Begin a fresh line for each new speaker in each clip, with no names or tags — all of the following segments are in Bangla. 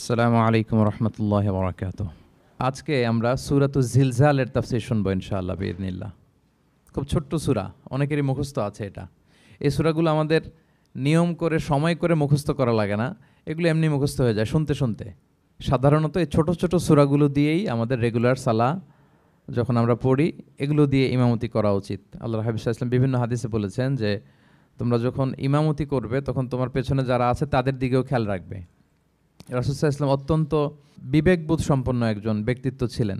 আসসালামু আলাইকুম রহমতুল্লাহ বারাকাতুহু। আজকে আমরা সূরাতুজ জিলজালের তাফসীর শুনবো ইনশাআল্লাহ বিইذনিল্লাহ। খুব ছোট্ট সূরা, অনেকেরই মুখস্থ আছে এটা। এই সূরাগুলো আমাদের নিয়ম করে সময় করে মুখস্থ করা লাগে না, এগুলো এমনি মুখস্থ হয়ে যায় শুনতে শুনতে। সাধারণত এই ছোট ছোট সূরাগুলো দিয়েই আমাদের রেগুলার সালাহ যখন আমরা পড়ি এগুলো দিয়ে ইমামতি করা উচিত। আল্লাহর হাবিব সাল্লাল্লাহু আলাইহি ওয়াসাল্লাম বিভিন্ন হাদিসে বলেছেন যে তোমরা যখন ইমামতি করবে তখন তোমার পেছনে যারা আছে তাদের দিকেও খেয়াল রাখবে। রাসূল সাল্লাল্লাহু আলাইহি ওয়াসাল্লাম অত্যন্ত বিবেকবোধ সম্পন্ন একজন ব্যক্তিত্ব ছিলেন।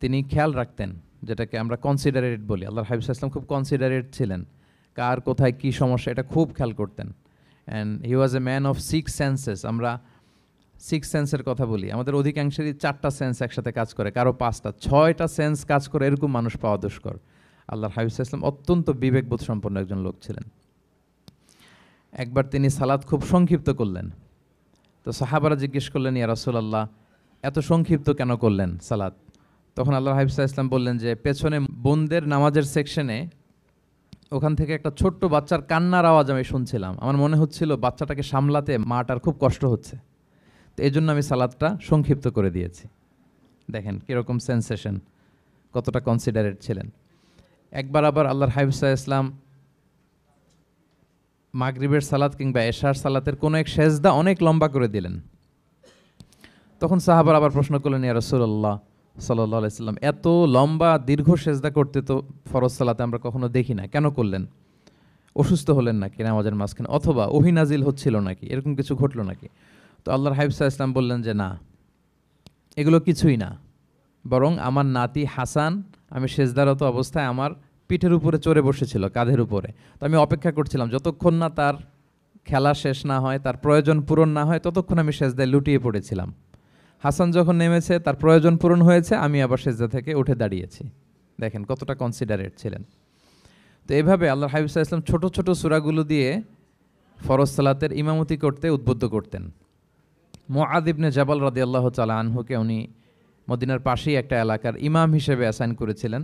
তিনি খেয়াল রাখতেন, যেটাকে আমরা কনসিডারেট বলি। আল্লাহর হাবিব সাল্লাল্লাহু আলাইহি ওয়াসাল্লাম খুব কনসিডারেট ছিলেন, কার কোথায় কী সমস্যা এটা খুব খেয়াল করতেন। And he was a man of 6 senses. আমরা 6 সেন্সের কথা বলি, আমাদের অধিকাংশেরই 4টা সেন্স একসাথে কাজ করে, কারো 5টা 6টা সেন্স কাজ করে, এরকম মানুষ পাওয়া দুষ্কর। আল্লাহর হাবিব সাল্লাল্লাহু আলাইহি ওয়াসাল্লাম অত্যন্ত বিবেকবোধ সম্পন্ন একজন লোক ছিলেন। একবার তিনি সালাত খুব সংক্ষিপ্ত করলেন, তো সাহাবারা জিজ্ঞেস করলেন, ইয়া রাসূলুল্লাহ এত সংক্ষিপ্ত কেন করলেন সালাত? তখন আল্লাহর হাবিব সাল্লাল্লাহু আলাইহি ওয়াসাল্লাম বললেন যে পেছনে বোনদের নামাজের সেকশনে ওখান থেকে একটা ছোট্ট বাচ্চার কান্নার আওয়াজ আমি শুনছিলাম। আমার মনে হচ্ছিল বাচ্চাটাকে সামলাতে মাটার খুব কষ্ট হচ্ছে, তো এই জন্য আমি সালাতটা সংক্ষিপ্ত করে দিয়েছি। দেখেন কীরকম সেন্সেশন, কতটা কনসিডারেট ছিলেন। একবার আবার আল্লাহর হাবিব সাল্লাল্লাহু আলাইহি ওয়াসাল্লাম মাগরিবের সালাত কিংবা এশার সালাতের কোনো এক সেজদা অনেক লম্বা করে দিলেন। তখন সাহাবারা আবার প্রশ্ন করলেন, ইয়া রাসূলুল্লাহ সাল্লাল্লাহু আলাইহি ওয়াসাল্লাম এত লম্বা দীর্ঘ সেজদা করতে তো ফরজ সালাতে আমরা কখনো দেখি না, কেন করলেন? অসুস্থ হলেন নাকি নামাজের মাঝখানে, অথবা ওহী নাজিল হচ্ছিল নাকি, এরকম কিছু ঘটলো নাকি? তো আল্লাহর হাবিব সাল্লাল্লাহু আলাইহি ওয়াসাল্লাম বললেন যে না, এগুলো কিছুই না, বরং আমার নাতি হাসান আমি সেজদারত অবস্থায় আমার পিঠের উপরে চড়ে বসেছিল, কাঁধের উপরে। তো আমি অপেক্ষা করছিলাম যতক্ষণ না তার খেলা শেষ না হয়, তার প্রয়োজন পূরণ না হয়, ততক্ষণ আমি সেজদায় লুটিয়ে পড়েছিলাম। হাসান যখন নেমেছে, তার প্রয়োজন পূরণ হয়েছে, আমি আবার সেজদা থেকে উঠে দাঁড়িয়েছি। দেখেন কতটা কনসিডারেট ছিলেন। তো এইভাবে আল্লাহর হাবিব সাল্লাল্লাহু আলাইহি ওয়াসাল্লাম ছোট ছোট সূরাগুলো দিয়ে ফরজ সালাতের ইমামতি করতে উদ্বুদ্ধ করতেন। মুআয ইবনে জাবাল রাদিয়াল্লাহু তাআলা আনহুকে উনি মদিনার পাশেই একটা এলাকার ইমাম হিসেবে অ্যাসাইন করেছিলেন।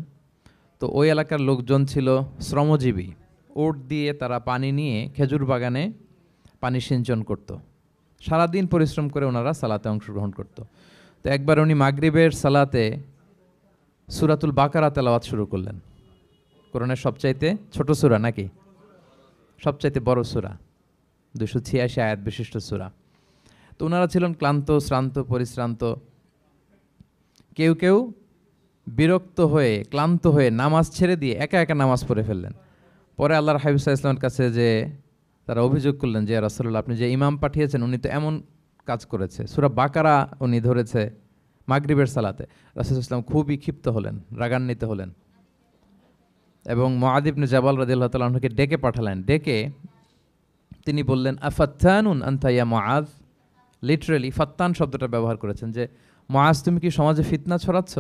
তো ওই এলাকার লোকজন ছিল শ্রমজীবী, ওট দিয়ে তারা পানি নিয়ে খেজুর বাগানে পানি সিঞ্চন করত। সারাদিন পরিশ্রম করে ওনারা সালাতে অংশগ্রহণ করত। তো একবার উনি মাগরিবের সালাতে সূরাতুল বাকারা তেলাওয়াত শুরু করলেন। কোরআনের সবচাইতে ছোট সূরা নাকি সবচাইতে বড় সূরা, 286 আয়াত বিশিষ্ট সূরা। তো ওনারা ছিলেন ক্লান্ত, শ্রান্ত, পরিশ্রান্ত। কেউ কেউ বিরক্ত হয়ে, ক্লান্ত হয়ে নামাজ ছেড়ে দিয়ে একা একা নামাজ পড়ে ফেললেন। পরে আল্লাহর হাবিব সাল্লাল্লাহু আলাইহি ওয়াসাল্লামের কাছে যে তারা অভিযোগ করলেন যে রাসূলুল্লাহ আপনি যে ইমাম পাঠিয়েছেন উনি তো এমন কাজ করেছে, সূরা বাকারা উনি ধরেছে মাগরিবের সালাতে। রাসূল সাল্লাল্লাহু আলাইহি ওয়াসাল্লাম খুবই ক্ষিপ্ত হলেন, রাগান্বিত হলেন এবং মুআয ইবনে জাবাল রাদিয়াল্লাহু তাআলা আনহুকে ডেকে পাঠালেন। ডেকে তিনি বললেন, আফাত্তানুন আনতা ইয়া মুআয। লিটারালি ফাত্তান শব্দটা ব্যবহার করেছেন যে মুআয তুমি কি সমাজে ফিতনা ছড়াচ্ছ?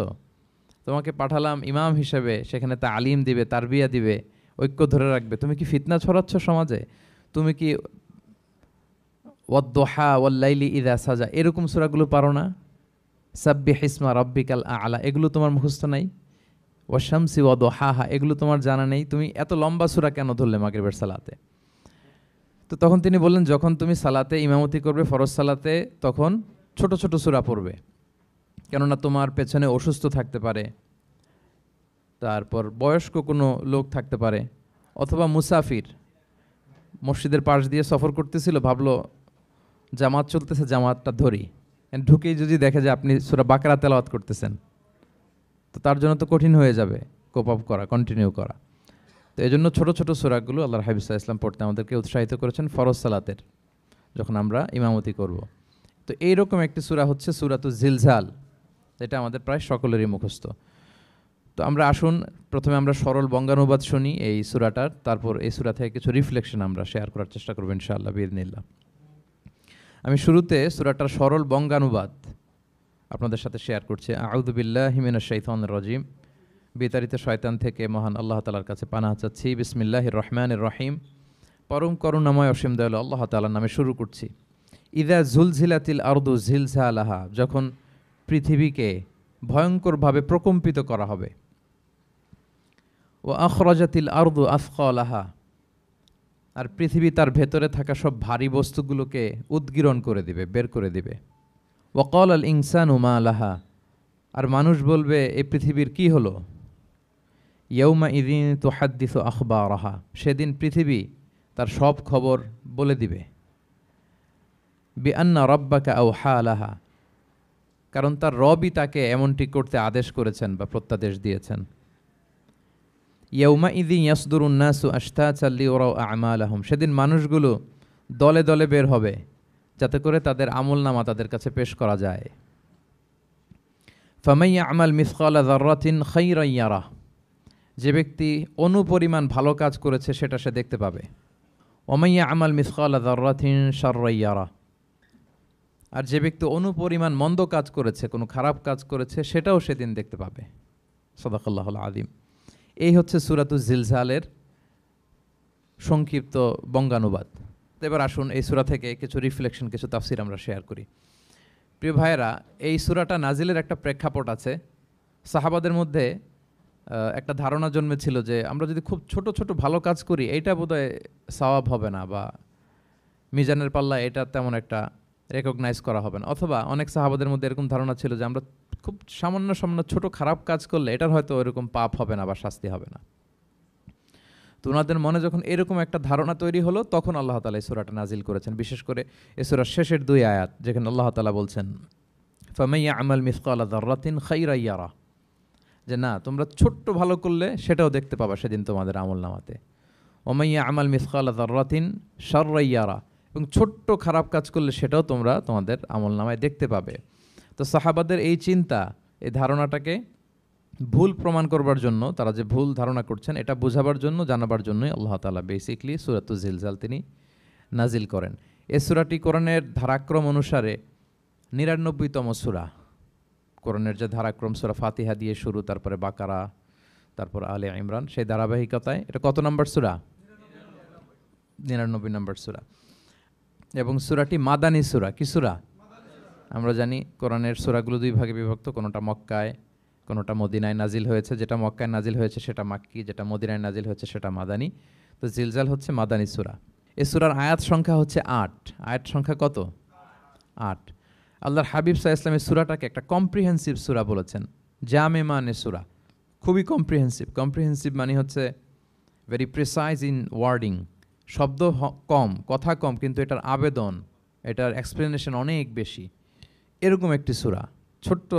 তোমাকে পাঠালাম ইমাম হিসেবে, সেখানে তালিম দিবে, তারবিয়া দিবে, ঐক্য ধরে রাখবে, তুমি কি ফিতনা ছড়াচ্ছ সমাজে? তুমি কি ওয়াদ-দুহা ওয়াল-লাইলি ইযা সাজা এরকম সূরাগুলো পারো না? সাব্বিহ ইসমা রাব্বিকাল আ'লা এগুলো তোমার মুখস্থ নাই? ওয়াশ-শামসি ওয়া-দুহাহা এগুলো তোমার জানা নেই? তুমি এত লম্বা সূরা কেন ধরলে মাগরিবের সালাতে? তো তখন তিনি বললেন, যখন তুমি সালাতে ইমামতি করবে ফরজ সালাতে, তখন ছোট ছোট সূরা পড়বে, কেননা তোমার পেছনে অসুস্থ থাকতে পারে, তারপর বয়স্ক কোনো লোক থাকতে পারে, অথবা মুসাফির মসজিদের পাশ দিয়ে সফর করতেছিল, ভাবলো জামাত চলতেছে, জামাতটা ধরি, ঢুকেই যদি দেখে যে আপনি সূরা বাকারা তেলাওয়াত করতেছেন, তো তার জন্য তো কঠিন হয়ে যাবে কোপ আপ করা, কন্টিনিউ করা। তো এই জন্য ছোটো ছোটো সূরাগুলো আল্লাহর হাবিব সাল্লাল্লাহু আলাইহি ওয়াসাল্লাম পড়তে আমাদেরকে উৎসাহিত করেছেন ফরজ সালাতের, যখন আমরা ইমামতি করব। তো এইরকম একটি সূরা হচ্ছে সূরাতুজ জিলজাল, এটা আমাদের প্রায় সকলেরই মুখস্থ। তো আমরা আসুন প্রথমে আমরা সরল বঙ্গানুবাদ শুনি এই সূরাটার, তারপর এই সূরা থেকে কিছু রিফ্লেকশন আমরা শেয়ার করার চেষ্টা করব ইনশাআল্লাহ বিইذনিল্লাহ। আমি শুরুতে সূরাটার সরল বঙ্গানুবাদ আপনাদের সাথে শেয়ার করছি। আউযু বিল্লাহি মিনাশ শাইতানির রাজিম। বিতাড়িত শয়তান থেকে মহান আল্লাহ তাআলার কাছে পানাহ চাচ্ছি। বিসমিল্লাহির রহমানির রহিম। পরম করুণাময় অসীম দয়ালু আল্লাহ তাআলার নামে শুরু করছি। ইযা জুলজিলাতিল আরদু জিলজালাহা যখন পৃথিবীকে ভয়ঙ্করভাবে প্রকম্পিত করা হবে। ওয়া আখরাজাতিল আরদু আথকালাহা আর পৃথিবী তার ভেতরে থাকা সব ভারী বস্তুগুলোকে উদ্গীরণ করে দিবে, বের করে দিবে। ওয়াকাল আল ইনসানু মা লাহা, আর মানুষ বলবে এই পৃথিবীর কি হলো। ইয়াউমা ইদিন তুহাদ্দিসু আখবারাহা, সেদিন পৃথিবী তার সব খবর বলে দিবে। বিআন্না রাব্বাকা আওহা লাহা, কারণ তার রবই তাকে এমনটি করতে আদেশ করেছেন বা প্রত্যাদেশ দিয়েছেন। ইয়াউমা ইদিন ইয়াসদুরুন নাসু আশতাতান লিউরাউ আ'মালাহুম, সেদিন মানুষগুলো দলে দলে বের হবে যাতে করে তাদের আমলনামা তাদের কাছে পেশ করা যায়। ফামান ইয়া'মাল মিসকালা যাররাতিন খায়রান ইয়ারাহ, যে ব্যক্তি অনুপরিমাণ ভালো কাজ করেছে সেটা সে দেখতে পাবে। ওমান ইয়া'মাল মিসকালা যাররাতিন শাররান ইয়ারাহ, আর যে ব্যক্তি অনুপরিমাণ মন্দ কাজ করেছে, কোনো খারাপ কাজ করেছে, সেটাও সেদিন দেখতে পাবে। সাদাকাল্লাহুল আযীম। এই হচ্ছে সূরাতুজ জিলজালের সংক্ষিপ্ত বঙ্গানুবাদ। এবার আসুন এই সূরা থেকে কিছু রিফ্লেকশন, কিছু তাফসির আমরা শেয়ার করি। প্রিয় ভাইয়েরা, এই সূরাটা নাজিলের একটা প্রেক্ষাপট আছে। সাহাবাদের মধ্যে একটা ধারণা জন্মেছিল যে আমরা যদি খুব ছোট ছোট ভালো কাজ করি এইটা বোধহয় সওয়াব হবে না, বা মিজানের পাল্লা এটা তেমন একটা রেকগনাইজ করা হবে না। অথবা অনেক সাহাবাদের মধ্যে এরকম ধারণা ছিল যে আমরা খুব সামান্য সামান্য ছোট খারাপ কাজ করলে এটার হয়তো এরকম পাপ হবে না বা শাস্তি হবে না। তো ওনাদের মনে যখন এরকম একটা ধারণা তৈরি হলো, তখন আল্লাহ তাআলা এই সূরাটা নাজিল করেছেন। বিশেষ করে এই সূরার শেষের 2 আয়াত, যেখানে আল্লাহ তাআলা বলছেন ফামান ইয়া'মাল মিসকালা যাররাতিন খায়রান ইয়ারা, যে না, তোমরা ছোট্ট ভালো করলে সেটাও দেখতে পাবা সেদিন তোমাদের আমলনামাতে। ওমান ইয়া'মাল মিসকালা যাররাতিন শাররান ইয়ারা, এবং ছোট্ট খারাপ কাজ করলে সেটাও তোমরা তোমাদের আমলনামায় দেখতে পাবে। তো সাহাবাদের এই চিন্তা, এই ধারণাটাকে ভুল প্রমাণ করবার জন্য, তারা যে ভুল ধারণা করছেন এটা বোঝাবার জন্য, জানাবার জন্যই আল্লাহ তাআলা বেসিকলি সূরাতুজ জিলজাল তিনি নাজিল করেন। এই সূরাটি কোরআনের ধারাক্রম অনুসারে 99তম সূরা। কোরআনের যে ধারাক্রম, সূরা ফাতিহা দিয়ে শুরু, তারপরে বাকারা, তারপর আলে ইমরান, সেই ধারাবাহিকতায় এটা কত নম্বর সূরা? 99 নম্বর সূরা। এবং সূরাটি মাদানী সূরা। কি সূরা? আমরা জানি কোরআনের সূরাগুলো 2 ভাগে বিভক্ত, কোনোটা মক্কায়, কোনোটা মদিনায় নাজিল হয়েছে। যেটা মক্কায় নাজিল হয়েছে সেটা মাক্কি, যেটা মদিনায় নাজিল হয়েছে সেটা মাদানী। তো জিলজাল হচ্ছে মাদানী সূরা। এই সূরার আয়াত সংখ্যা হচ্ছে 8। আয়াত সংখ্যা কত? 8। আল্লাহর হাবিব সাল্লাল্লাহু আলাইহি ওয়াসাল্লাম এই সূরাটাকে একটা কম্প্রিহেন্সিভ সূরা বলেছেন। জামে মানে সূরা, খুবই কম্প্রিহেন্সিভ। কম্প্রিহেন্সিভ মানে হচ্ছে ভেরি প্রিসাইজ ইন ওয়ার্ডিং, শব্দ কম, কথা কম, কিন্তু এটার আবেদন, এটার এক্সপ্লেনেশন অনেক বেশি, এরকম একটি সূরা। ছোট্ট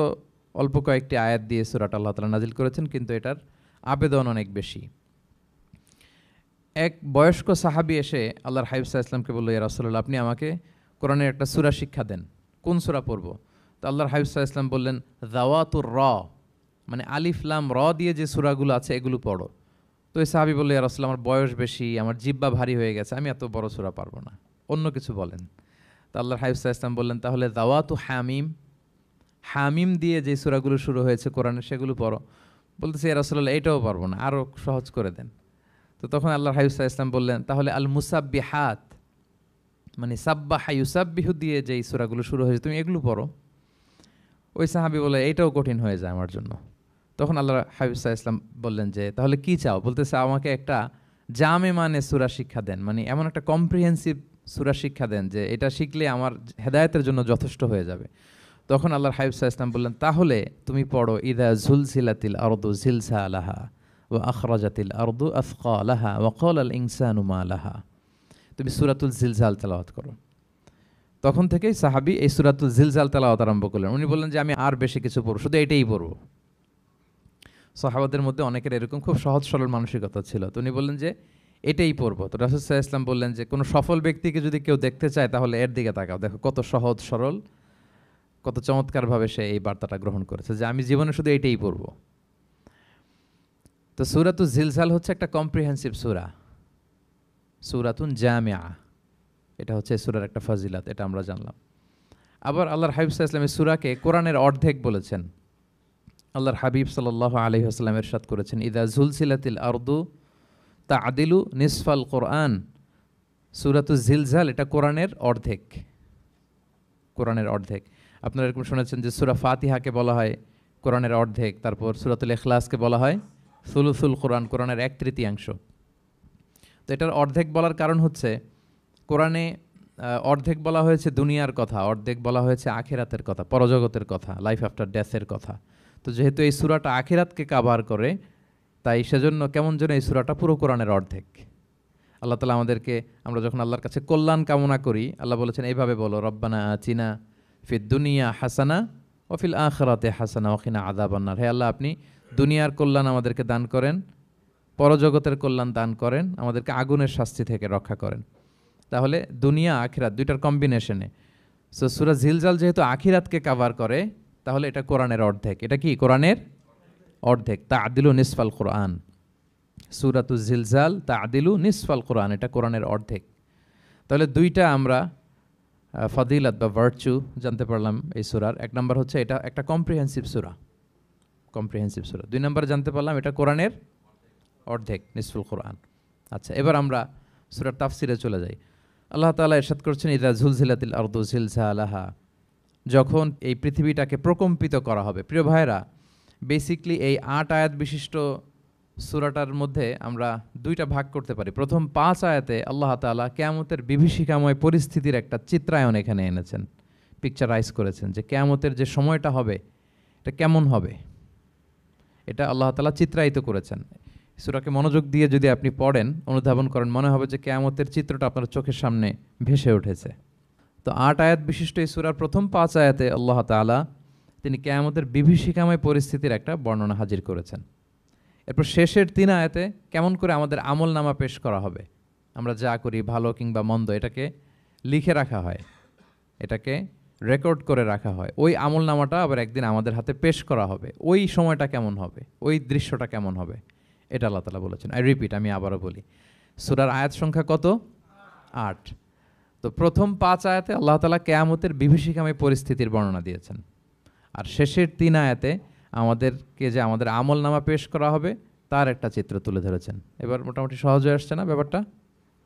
অল্প কয়েকটি আয়াত দিয়ে সূরাটা আল্লাহ তাআলা নাজিল করেছেন, কিন্তু এটার আবেদন অনেক বেশি। এক বয়স্ক সাহাবী এসে আল্লাহর হাবিব সাল্লাল্লাহু আলাইহি ওয়াসাল্লামকে বলল, ইয়া রাসূলুল্লাহ, আপনি আমাকে কোরআনের একটা সূরা শিক্ষা দেন, কোন সূরা পড়ব? তো আল্লাহর হাবিব সাল্লাল্লাহু আলাইহি ওয়াসাল্লাম বললেন, যাওয়াতুর র, মানে আলিফ লাম র দিয়ে যে সূরাগুলো আছে এগুলো পড়ো। তো এই সাহাবী বলল, ইয়া রাসূলুল্লাহ, আমার বয়স বেশি, আমার জিহ্বা ভারী হয়ে গেছে, আমি এত বড় সূরা পারবো না, অন্য কিছু বলেন। তো আল্লাহর হাবিব সাল্লাল্লাহু আলাইহি ওয়াসাল্লাম বললেন, তাহলে যাওয়াতু হামিম, হামিম দিয়ে যে সূরাগুলো শুরু হয়েছে কোরআনে সেগুলো পড়ো। বলতেছে, ইয়া রাসূলুল্লাহ, এটাও পারবো না, আরও সহজ করে দেন। তো তখন আল্লাহর হাবিব সাল্লাল্লাহু আলাইহি ওয়াসাল্লাম বললেন, তাহলে আল মুসাব্বিহাত, মানে সাব্বাহা ইউসাব্বিহু দিয়ে যেই সূরাগুলো শুরু হয়েছে তুমি এগুলো পড়ো। ওই সাহাবী বলে, এইটাও কঠিন হয়ে যায় আমার জন্য। তখন আল্লাহর হাবিব সাল্লাল্লাহু আলাইহি ওয়াসাল্লাম বললেন যে, তাহলে কি চাও? বলতেছে, আমাকে একটা জামে মানে সূরা শিক্ষা দেন, মানে এমন একটা কম্প্রিহেন্সিভ সূরা শিক্ষা দেন যে এটা শিখলে আমার হেদায়েতের জন্য যথেষ্ট হয়ে যাবে। তখন আল্লাহর হাবিব সাল্লাল্লাহু আলাইহি ওয়াসাল্লাম বললেন, তাহলে তুমি পড়ো ইযা যুলজিলাতিল আরদু জিলজালাহা ওয়া আখরাজাতিল আরদু আথকালাহা ওয়া ক্বালাল ইনসানু মা লাহা। তুমি সূরাতুল জিলজাল তেলাওয়াত করো। তখন থেকেই সাহাবী এই সূরাতুল জিলজাল তেলাওয়াত আরম্ভ করলেন। উনি বললেন যে আমি আর বেশি কিছু পড়ব, শুধু এটাই পড়ব। সাহাবাদের মধ্যে অনেকের এরকম খুব সহজ সরল মানসিকতা ছিল। তো উনি বললেন যে এটাই পড়ব। তো রাসূল সাল্লাল্লাহু আলাইহি ওয়াসাল্লাম বললেন যে কোনো সফল ব্যক্তিকে যদি কেউ দেখতে চায় তাহলে এর দিকে তাকাও, দেখো কত সহজ সরল, কত চমৎকারভাবে সে এই বার্তাটা গ্রহণ করেছে যে আমি জীবনে শুধু এটাই পড়ব। তো সূরাতুল জিলজাল হচ্ছে একটা কম্প্রিহেন্সিভ সূরা, সূরাতুন জামিআ। এটা হচ্ছে সূরার একটা ফজিলত, এটা আমরা জানলাম। আবার আল্লাহর হাবিব সাল্লাল্লাহু আলাইহি ওয়াসাল্লাম এই সূরাকে কোরআনের অর্ধেক বলেছেন। আল্লাহর হাবিব সাল্লাল্লাহু আলাইহি ওয়াসাল্লাম ইরশাদ করেছেন, ইযা যুলজিলাতিল আরদু তা'দিলু নিসফাল কোরআন। সূরাতুল জিলজাল এটা কোরআনের অর্ধেক, কোরআনের অর্ধেক। আপনারা এরকম শুনেছেন যে সূরা ফাতিহাকে বলা হয় কোরআনের অর্ধেক, তারপর সূরাতুল ইখলাসকে বলা হয় সুলুসুল কোরআন, কোরআনের 1/3। তো এটার অর্ধেক বলার কারণ হচ্ছে কোরআনে অর্ধেক বলা হয়েছে দুনিয়ার কথা, অর্ধেক বলা হয়েছে আখিরাতের কথা, পরজগতের কথা, লাইফ আফটার ডেথের কথা। তো যেহেতু এই সূরাটা আখিরাতকে কাভার করে, তাই সেজন্য কেমন যেন এই সূরাটা পুরো কোরআনের অর্ধেক। আল্লাহ তাআলা আমাদেরকে, আমরা যখন আল্লাহর কাছে কল্যাণ কামনা করি, আল্লাহ বলেছেন এইভাবে বলো, রব্বানা আতিনা ফিদ দুনিয়া হাসানা ওয়া ফিল আখিরাতি হাসানা ওয়া কিনা আযাবান্নার। হে আল্লাহ, আপনি দুনিয়ার কল্যাণ আমাদেরকে দান করেন, পরজগতের কল্যাণ দান করেন, আমাদেরকে আগুনের শাস্তি থেকে রক্ষা করেন। তাহলে দুনিয়া আখিরাত দুইটার কম্বিনেশনে। সো সূরা জিলজাল যেহেতু আখিরাতকে কাভার করে, তাহলে এটা কোরআনের অর্ধেক। এটা কি কোরআনের অর্ধেক? তা'দিলু নিসফাল কোরআন। সূরাতুজ জিলজাল তা'দিলু নিসফাল কোরআন, এটা কোরআনের অর্ধেক। তাহলে দুইটা আমরা ফাদিলাত বা ভার্চু জানতে পারলাম এই সূরার। এক নম্বর হচ্ছে এটা একটা কম্প্রিহেন্সিভ সূরা, কম্প্রিহেন্সিভ সূরা। দুই নম্বর জানতে পারলাম এটা কোরআনের অর্ধেক, নিসফুল কোরআন। আচ্ছা, এবার আমরা সূরার তাফসিরে চলে যাই। আল্লাহ তাআলা ইরশাদ করছেন, ইযা যুলজিলাতিল আরদু জিলজালাহা, যখন এই পৃথিবীটাকে প্রকম্পিত করা হবে। প্রিয় ভাইরা, বেসিকলি এই ৮ আয়াত বিশিষ্ট সূরাটার মধ্যে আমরা দুইটা ভাগ করতে পারি। প্রথম ৫ আয়াতে আল্লাহ তাআলা কিয়ামতের বিভীষিকাময় পরিস্থিতির একটা চিত্রায়ন এখানে এনেছেন, পিকচারাইজ করেছেন যে কিয়ামতের যে সময়টা হবে এটা কেমন হবে, এটা আল্লাহ তাআলা চিত্রায়িত করেছেন। সূরাকে মনোযোগ দিয়ে যদি আপনি পড়েন, অনুধাবন করেন, মনে হবে যে কিয়ামতের চিত্রটা আপনার চোখের সামনে ভেসে উঠেছে। তো ৮ আয়াত বিশিষ্ট এই সূরার প্রথম ৫ আয়াতে আল্লাহ তাআলা তিনি কিয়ামতের বিভীষিকাময় পরিস্থিতির একটা বর্ণনা হাজির করেছেন। এরপর শেষের ৩ আয়াতে কেমন করে আমাদের আমল নামা পেশ করা হবে, আমরা যা করি ভালো কিংবা মন্দ, এটাকে লিখে রাখা হয়, এটাকে রেকর্ড করে রাখা হয়। ওই আমল নামাটা আবার একদিন আমাদের হাতে পেশ করা হবে। ওই সময়টা কেমন হবে, ওই দৃশ্যটা কেমন হবে, এটা আল্লাহ তাআলা বলেছেন। আই রিপিট, আমি আবারও বলি, সূরার আয়াত সংখ্যা কত? ৮। তো প্রথম ৫ আয়াতে আল্লাহ তাআলা কিয়ামতের বিভীষিকাময় পরিস্থিতির বর্ণনা দিয়েছেন, আর শেষের ৩ আয়াতে আমাদেরকে যে আমাদের আমল নামা পেশ করা হবে তার একটা চিত্র তুলে ধরেছেন। এবার মোটামুটি সহজ হয়ে আসছে না ব্যাপারটা?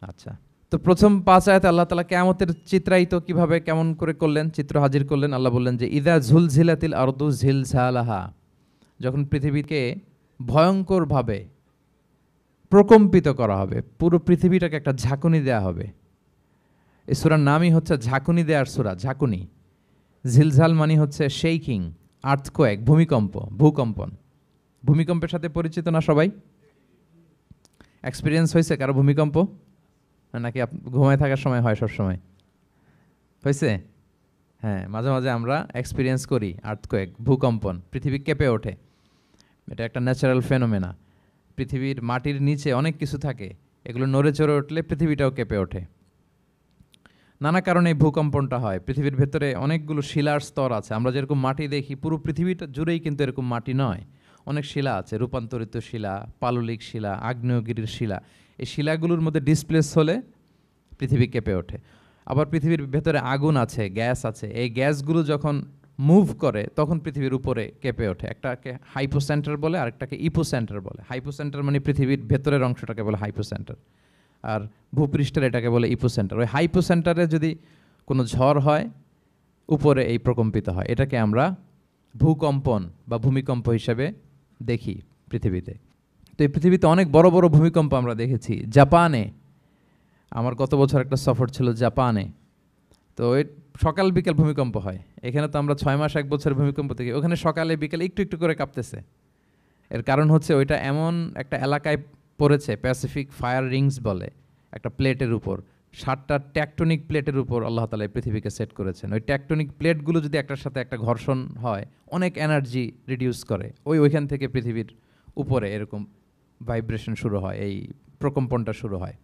আচ্ছা, তো প্রথম ৫ আয়াতে আল্লাহ তাআলা কিয়ামতের চিত্রায়িত কিভাবে কেমন করে করলেন, চিত্র হাজির করলেন। আল্লাহ বললেন যে ইযা যুলজিলাতিল আরদু জিলজালাহা, যখন পৃথিবীকে ভয়ঙ্করভাবে প্রকম্পিত করা হবে, পুরো পৃথিবীটাকে একটা ঝাঁকুনি দেয়া হবে। এই সূরার নামই হচ্ছে ঝাঁকুনি দেওয়ার সূরা, ঝাঁকুনি। জিলজাল মানে হচ্ছে শেকিং, আর্থকোয়েক, ভূমিকম্প, ভূকম্পন। ভূমিকম্পের সাথে পরিচিত না সবাই? এক্সপিরিয়েন্স হয়েছে কারো ভূমিকম্প? নাকি ঘুমায় থাকার সময় হয়? সব সময় হয়েছে? হ্যাঁ, মাঝে মাঝে আমরা এক্সপিরিয়েন্স করি আর্থকোয়েক, ভূকম্পন, পৃথিবী কেঁপে ওঠে। এটা একটা ন্যাচারাল ফেনোমেনা। পৃথিবীর মাটির নিচে অনেক কিছু থাকে, এগুলো নড়ে চড়ে উঠলে পৃথিবীটাও কেঁপে ওঠে। নানা কারণে এই ভূকম্পনটা হয়। পৃথিবীর ভেতরে অনেকগুলো শিলার স্তর আছে। আমরা যেরকম মাটি দেখি, পুরো পৃথিবীটা জুড়েই কিন্তু এরকম মাটি নয়, অনেক শিলা আছে, রূপান্তরিত শিলা, পাললিক শিলা, আগ্নেয়গিরির শিলা। এই শিলাগুলোর মধ্যে ডিসপ্লেস হলে পৃথিবী কেঁপে ওঠে। আবার পৃথিবীর ভেতরে আগুন আছে, গ্যাস আছে, এই গ্যাসগুলো যখন মুভ করে তখন পৃথিবীর উপরে কেঁপে ওঠে। একটাকে হাইপোসেন্টার বলে, আরেকটাকে ইপোসেন্টার বলে। হাইপোসেন্টার মানে পৃথিবীর ভেতরের অংশটাকে বলে হাইপোসেন্টার, আর ভূপৃষ্ঠের এটাকে বলে ইপোসেন্টার। ওই হাইপোসেন্টারে যদি কোনো ঝড় হয়, উপরে এই প্রকম্পিত হয়। এটাকে আমরা ভূকম্পন বা ভূমিকম্প হিসেবে দেখি পৃথিবীতে। তো এই পৃথিবীতে অনেক বড় বড় ভূমিকম্প আমরা দেখেছি। জাপানে, আমার গত বছর একটা সফর ছিল জাপানে, তো ওই সকাল বিকেল ভূমিকম্প হয়। এখানে তো আমরা 6 মাস 1 বছর ভূমিকম্প দেখি, ওখানে সকালে বিকেলে একটু একটু করে কাঁপতেছে। এর কারণ হচ্ছে ওইটা এমন একটা এলাকায় পড়েছে, প্যাসিফিক ফায়ার রিংস বলে, একটা প্লেটের উপর 7টা ট্যাকটনিক প্লেটের উপর আল্লাহ তাআলা এই পৃথিবীকে সেট করেছেন। ওই ট্যাকটনিক প্লেটগুলো যদি একটার সাথে একটা ঘর্ষণ হয়, অনেক এনার্জি রিডিউস করে, ওইখান থেকে পৃথিবীর উপরে এরকম ভাইব্রেশন শুরু হয়, এই প্রকম্পনটা শুরু হয়।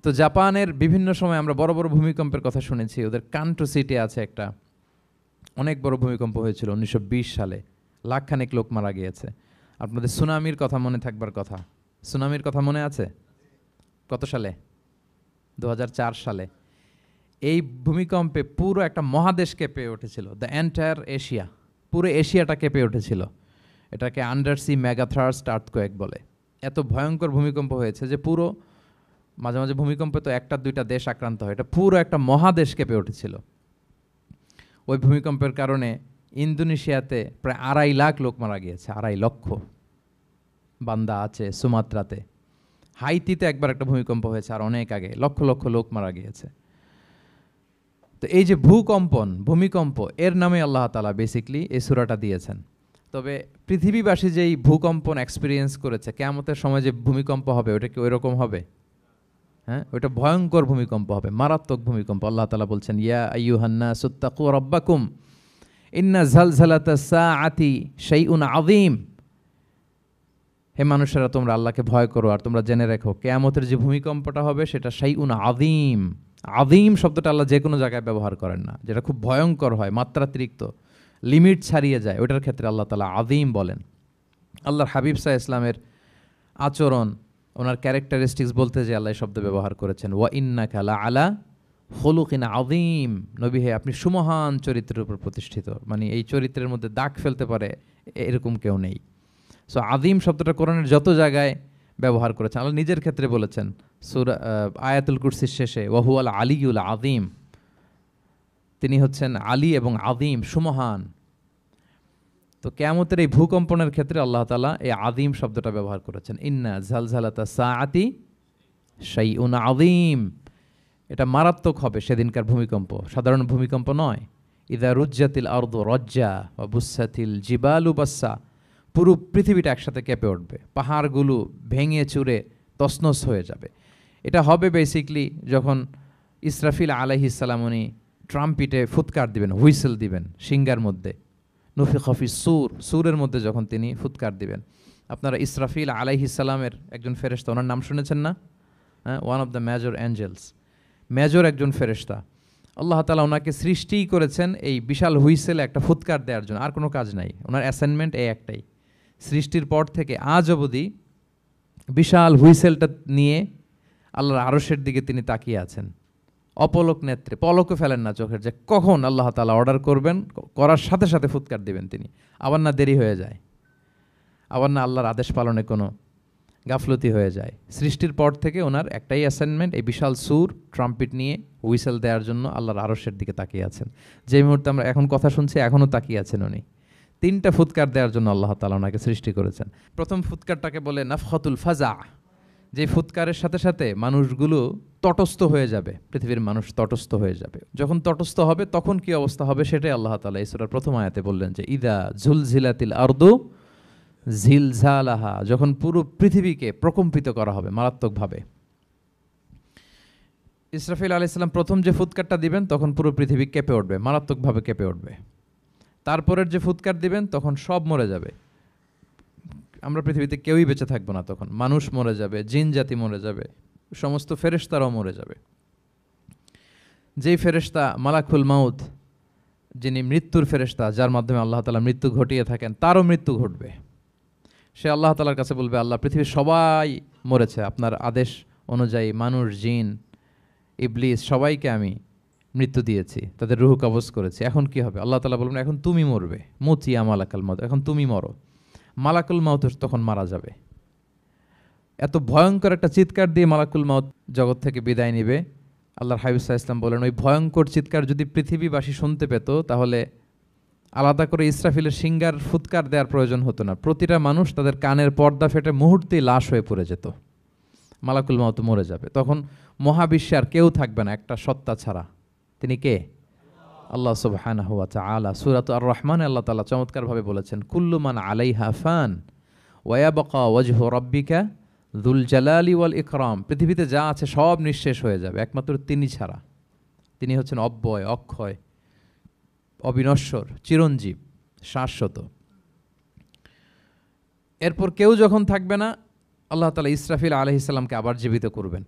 তো জাপানের বিভিন্ন সময় আমরা বড় বড় ভূমিকম্পের কথা শুনেছি। ওদের কান্টো সিটি আছে একটা, অনেক বড় ভূমিকম্প হয়েছিল 1920 সালে, লাখখানেক লোক মারা গিয়েছে। আপনাদের সুনামির কথা মনে থাকবার কথা, সুনামির কথা মনে আছে? কত সালে? 2004 সালে। এই ভূমিকম্পে পুরো একটা মহাদেশ কেঁপে উঠেছিল, দ্য এন্টায়ার এশিয়া, পুরো এশিয়াটা কেঁপে উঠেছিল। এটাকে আন্ডারসি মেগাথ্রাস্ট আর্থকোয়েক বলে। এত ভয়ঙ্কর ভূমিকম্প হয়েছে যে পুরো, মাঝে মাঝে ভূমিকম্পে তো 1-2টা দেশ আক্রান্ত হয়, এটা পুরো একটা মহাদেশ কেঁপে উঠেছিল। ওই ভূমিকম্পের কারণে ইন্দোনেশিয়াতে প্রায় 2.5 লাখ লোক মারা গিয়েছে, 2.5 লক্ষ। বান্দা আছে সুমাত্রাতে, হাইতিতে একবার একটা ভূমিকম্প হয়েছে, আর অনেক আগে লক্ষ লক্ষ লোক মারা গিয়েছে। তো এই যে ভূমিকম্প, এর নামে আল্লাহ তাআলা বেসিকলি এই সূরাটা দিয়েছেন। তবে পৃথিবীবাসী যেই ভূকম্পন এক্সপিরিয়েন্স করেছে, কিয়ামতের সময় যে ভূমিকম্প হবে ওটা কি ওইরকম হবে? হ্যাঁ, ওইটা ভয়ঙ্কর ভূমিকম্প হবে, মারাত্মক ভূমিকম্প। আল্লাহ তাআলা বলছেন, ইয়া আইয়ুহান নাসু তাকু রাব্বাকুম ইন্না জালজালাতাস সাআতি শাইউন আযীম। হে মানুষেরা, তোমরা আল্লাহকে ভয় করো আর তোমরা জেনে রেখো কিয়ামতের যে ভূমিকম্পটা হবে সেটা শাইউন আযীম। আযীম শব্দটা আল্লাহ যে কোনো জায়গায় ব্যবহার করেন না, যেটা খুব ভয়ঙ্কর হয়, মাত্রাতিরিক্ত, লিমিট ছাড়িয়ে যায়, ওইটার ক্ষেত্রে আল্লাহ তাআলা আযীম বলেন। আল্লাহর হাবিব সাল্লাল্লাহু আলাইহি ইসলামের আচরণ, ওনার ক্যারেক্টারিস্টিক্স বলতে যে আল্লাহ এই শব্দ ব্যবহার করেছেন, ওয়া ইন্নাকা লাআলা খুলুকিন আযীম। নবী হে, আপনি সুমহান চরিত্রের উপর প্রতিষ্ঠিত, মানে এই চরিত্রের মধ্যে দাগ ফেলতে পারে এরকম কেউ নেই। সো আযীম শব্দটা কোরআনের যত জায়গায় ব্যবহার করেছেন, আল্লাহ নিজের ক্ষেত্রে বলেছেন সূরা আয়াতুল কুরসির শেষে, ওয়া হুয়াল আলিয়ুল আযীম, তিনি হচ্ছেন আলী এবং আযীম, সুমহান। তো কিয়ামতের এই ভূকম্পনের ক্ষেত্রে আল্লাহ তাআলা এই আযীম শব্দটা ব্যবহার করেছেন, ইন্না জালজালাতাস সাআতি শাইউন আযীম। এটা মারাত্মক হবে সেদিনকার ভূমিকম্প, সাধারণ ভূমিকম্প নয়। ইযা রুজ্জাতিল আরদু রজ্জা ওয়া বুসাতিল জিবালু বাসসা, পুরো পৃথিবীটা একসাথে কেঁপে উঠবে, পাহাড়গুলো ভেঙে চুরে তছনছ হয়ে যাবে। এটা হবে বেসিকলি যখন ইসরাফিল আলাইহিস সালাম উনি ট্রাম্পিটে ফুৎকার দিবেন, হুইসেল দিবেন সিঙ্গার মধ্যে, নুফিখা ফিস সূর, সূরের মধ্যে যখন তিনি ফুৎকার দিবেন। আপনারা ইসরাফিল আলাইহিস সালামের একজন ফেরেশতা, ওনার নাম শুনেছেন না? হ্যাঁ, one of the major angels, major একজন ফেরেশতা। আল্লাহ তাআলা ওনাকে সৃষ্টিই করেছেন এই বিশাল হুইসেলে একটা ফুৎকার দেওয়ার জন্য, আর কোনো কাজ নাই, ওনার অ্যাসাইনমেন্ট এই একটাই। সৃষ্টির পর থেকে আজ অবধি বিশাল হুইসেলটা নিয়ে আল্লাহর আরশের দিকে তিনি তাকিয়ে আছেন, অপলক নেত্রে, পলকও ফেলেন না চোখের, যে কখন আল্লাহ তাআলা অর্ডার করবেন, করার সাথে সাথে ফুৎকার দিবেন তিনি। আবার না দেরি হয়ে যায়, আবার না আল্লাহর আদেশ পালনে কোনো গাফলতি হয়ে যায়। সৃষ্টির পর থেকে ওনার একটাই অ্যাসাইনমেন্ট, এই বিশাল সুর ট্রাম্পিট নিয়ে হুইসেল দেওয়ার জন্য আল্লাহর আরশের দিকে তাকিয়ে আছেন। যে মুহূর্তে আমরা এখন কথা শুনছি এখনও তাকিয়ে আছেন উনি। 3টা ফুৎকার দেওয়ার জন্য আল্লাহ তাআলা ওনাকে সৃষ্টি করেছেন। প্রথম ফুৎকারটাকে বলে নাফখাতুল ফাজা, যে ফুৎকারের সাথে সাথে মানুষগুলো তটস্থ হয়ে যাবে, পৃথিবীর মানুষ তটস্থ হয়ে যাবে। যখন তটস্থ হবে তখন কি অবস্থা হবে সেটাই আল্লাহ তাআলা এই সূরার প্রথম আয়াতে বললেন, যে ইদা জুলজিলাতিল আরদু জিলজালাহা, যখন পুরো পৃথিবীকে প্রকম্পিত করা হবে মারাত্মকভাবে। ইসরাফিল আলাইহিস সালাম প্রথম যে ফুৎকারটা দিবেন তখন পুরো পৃথিবী কেঁপে উঠবে, মারাত্মকভাবে কেঁপে উঠবে। তারপরের যে ফুৎকার দিবেন তখন সব মরে যাবে, আমরা পৃথিবীতে কেউই বেঁচে থাকবো না, তখন মানুষ মরে যাবে, জিন জাতি মরে যাবে, সমস্ত ফেরেশতারাও মরে যাবে। যেই ফেরেশতা মালাকুল মাউত, যিনি মৃত্যুর ফেরেশতা, যার মাধ্যমে আল্লাহ তাআলা মৃত্যু ঘটিয়ে থাকেন, তারও মৃত্যু ঘটবে। সে আল্লাহ তাআলার কাছে বলবে, আল্লাহ, পৃথিবীর সবাই মরেছে আপনার আদেশ অনুযায়ী, মানুষ, জিন, ইবলিস সবাইকে আমি মৃত্যু দিয়েছি, তাদের রূহ কবজ করেছি, এখন কি হবে? আল্লাহ তাআলা বলবেন, এখন তুমি মরবে, মুতিয়া মালাকুল মাউত, এখন তুমি মরো। মালাকুল মাউত তখন মারা যাবে। এত ভয়ঙ্কর একটা চিৎকার দিয়ে মালাকুল মাউত জগৎ থেকে বিদায় নেবে। আল্লাহর হাবিব সাল্লাল্লাহু আলাইহি ওয়াসাল্লাম বলেন, ওই ভয়ঙ্কর চিৎকার যদি পৃথিবীবাসী শুনতে পেত তাহলে আলাদা করে ইসরাফিলের সিঙ্গার ফুৎকার দেওয়ার প্রয়োজন হতো না, প্রতিটা মানুষ তাদের কানের পর্দা ফেটে মুহূর্তেই লাশ হয়ে পড়ে যেত, মালাকুল মাউত মরে যাবে। তখন মহাবিশ্বে আর কেউ থাকবে না একটা সত্তা ছাড়া। তিনি কে? আল্লাহ সুবহানাহু ওয়া তাআলা। সূরাত আর-রহমানে আল্লাহ তাআলা চমৎকারভাবে বলেছেন, কুল্লু মান আলাইহা ফান ওয়া ইয়াবকা ওয়াজহু রাব্বিকা যুল জালালি ওয়াল ইকরাম। পৃথিবীতে যা আছে সব নিঃশেষ হয়ে যাবে একমাত্র তিনি ছাড়া। তিনি হচ্ছেন অব্যয়, অক্ষয়, অবিনশ্বর, চিরঞ্জীব, শাশ্বত। এরপর কেউ যখন থাকবে না, আল্লাহ তাআলা ইসরাফিল আলাইহিস সালামকে আবার জীবিত করবেন।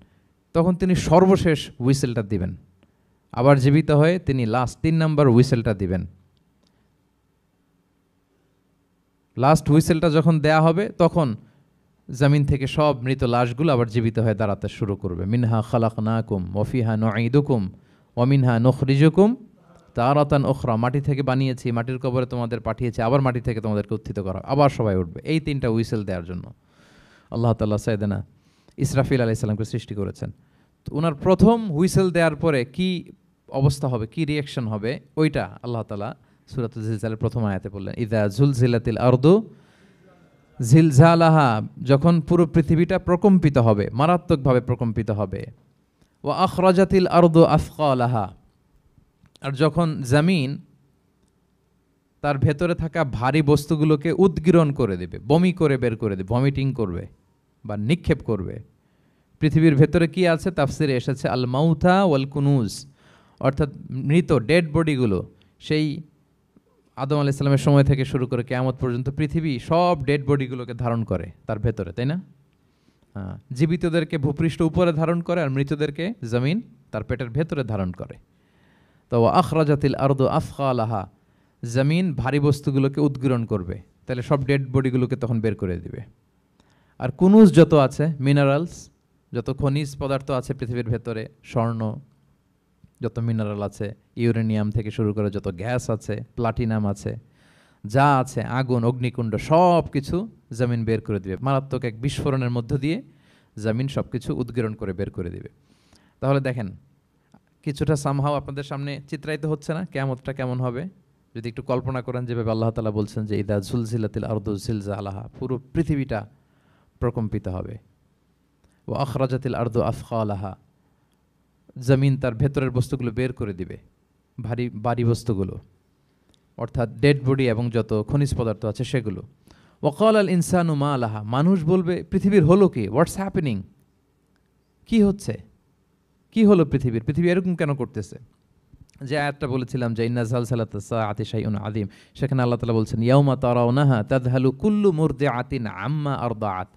তখন তিনি সর্বশেষ হুইসেলটা দিবেন, আবার জীবিত হয়ে তিনি লাস্ট 3 নম্বর হুইসেলটা দিবেন। লাস্ট হুইসেলটা যখন দেয়া হবে তখন জমিন থেকে সব মৃত লাশগুলো আবার জীবিত হয়ে দাঁড়াতে শুরু করবে। মিনহা খালাকনাকুম ওয়া ফিহা নুঈদুকুম ওয়া মিনহা নুখরিজুকুম তারাতান উখরা, মাটি থেকে বানিয়েছি, মাটির কবরে তোমাদের পাঠিয়েছি, আবার মাটি থেকে তোমাদেরকে উত্থিত করা, আবার সবাই উঠবে। এই 3টা হুইসেল দেওয়ার জন্য আল্লাহ তাআলা সাইয়েদনা ইসরাফিল আলাইহিস সালামকে সৃষ্টি করেছেন। তো ওনার প্রথম হুইসেল দেওয়ার পরে কি অবস্থা হবে, কি রিয়াকশন হবে, ওইটা আল্লাহ তাআলা সূরাতুল জিলজালের প্রথম আয়াতে বললেন, ইযা জুলজিলাতিল আরদু জিলজালাহা, যখন পুরো পৃথিবীটা প্রকম্পিত হবে, মারাত্মকভাবে প্রকম্পিত হবে। ওয়া আখরাজাতিল আরদু আফকালাহা, আর যখন জমিন তার ভেতরে থাকা ভারী বস্তুগুলোকে উদ্গীরণ করে দেবে, বমি করে বের করে দেবে, ভমিটিং করবে বা নিক্ষেপ করবে। পৃথিবীর ভেতরে কি আছে? তাফসিরে এসেছে আল মাউথা ওয়াল কুনুজ, অর্থাৎ মৃত ডেড বডিগুলো। সেই আদম আলাইহিস সালামের সময় থেকে শুরু করে কিয়ামত পর্যন্ত পৃথিবী সব ডেড বডিগুলোকে ধারণ করে তার ভেতরে, তাই না? জীবিতদেরকে ভূপৃষ্ঠ উপরে ধারণ করে, আর মৃতদেরকে জমিন তার পেটের ভেতরে ধারণ করে। তো আখরাজাতিল আরদু আফকালাহা, জমিন ভারী বস্তুগুলোকে উদ্গীরণ করবে, তাহলে সব ডেড বডিগুলোকে তখন বের করে দিবে। আর কুনুজ যত আছে, মিনারেলস, যত খনিজ পদার্থ আছে পৃথিবীর ভেতরে, স্বর্ণ, যত মিনারেল আছে, ইউরেনিয়াম থেকে শুরু করে যত গ্যাস আছে, প্লাটিনাম আছে, যা আছে, আগুন, অগ্নিকুণ্ড, সব কিছু জমিন বের করে দিবে। মারাত্মক এক বিস্ফোরণের মধ্য দিয়ে জমিন সব কিছু উদ্গীরণ করে বের করে দিবে। তাহলে দেখেন, কিছুটা সামহাও আপনাদের সামনে চিত্রায়িত হচ্ছে না কিয়ামতটা কেমন হবে? যদি একটু কল্পনা করেন, যেভাবে আল্লাহ তাআলা বলছেন যে ইদা জুলজিলাতিল আরদু জিলজালাহা, পুরো পৃথিবীটা প্রকম্পিত হবে। ও আখরাজাতিল আরদু আফকালাহা, জমিন তার ভেতরের বস্তুগুলো বের করে দিবে, ভারী বস্তুগুলো, অর্থাৎ ডেড বডি এবং যত খনিজ পদার্থ আছে সেগুলো। ওয়াকাল আল ইনসানু মা লাহা, মানুষ বলবে পৃথিবীর হলো কি, হোয়াটস হ্যাপেনিং, কি হচ্ছে, কি হলো পৃথিবীর, পৃথিবী এরকম কেন করতেছে? যে আয়াতটা বলেছিলাম যে ইন্না জালজালাতাস সাআতি শাইউন আযীম, সেখানে আল্লাহ তাআলা বলছেন ইয়াউমা তারাউনাহা তাযহালু কুল্লু মুরদিআতিন আম্মা আরদাআত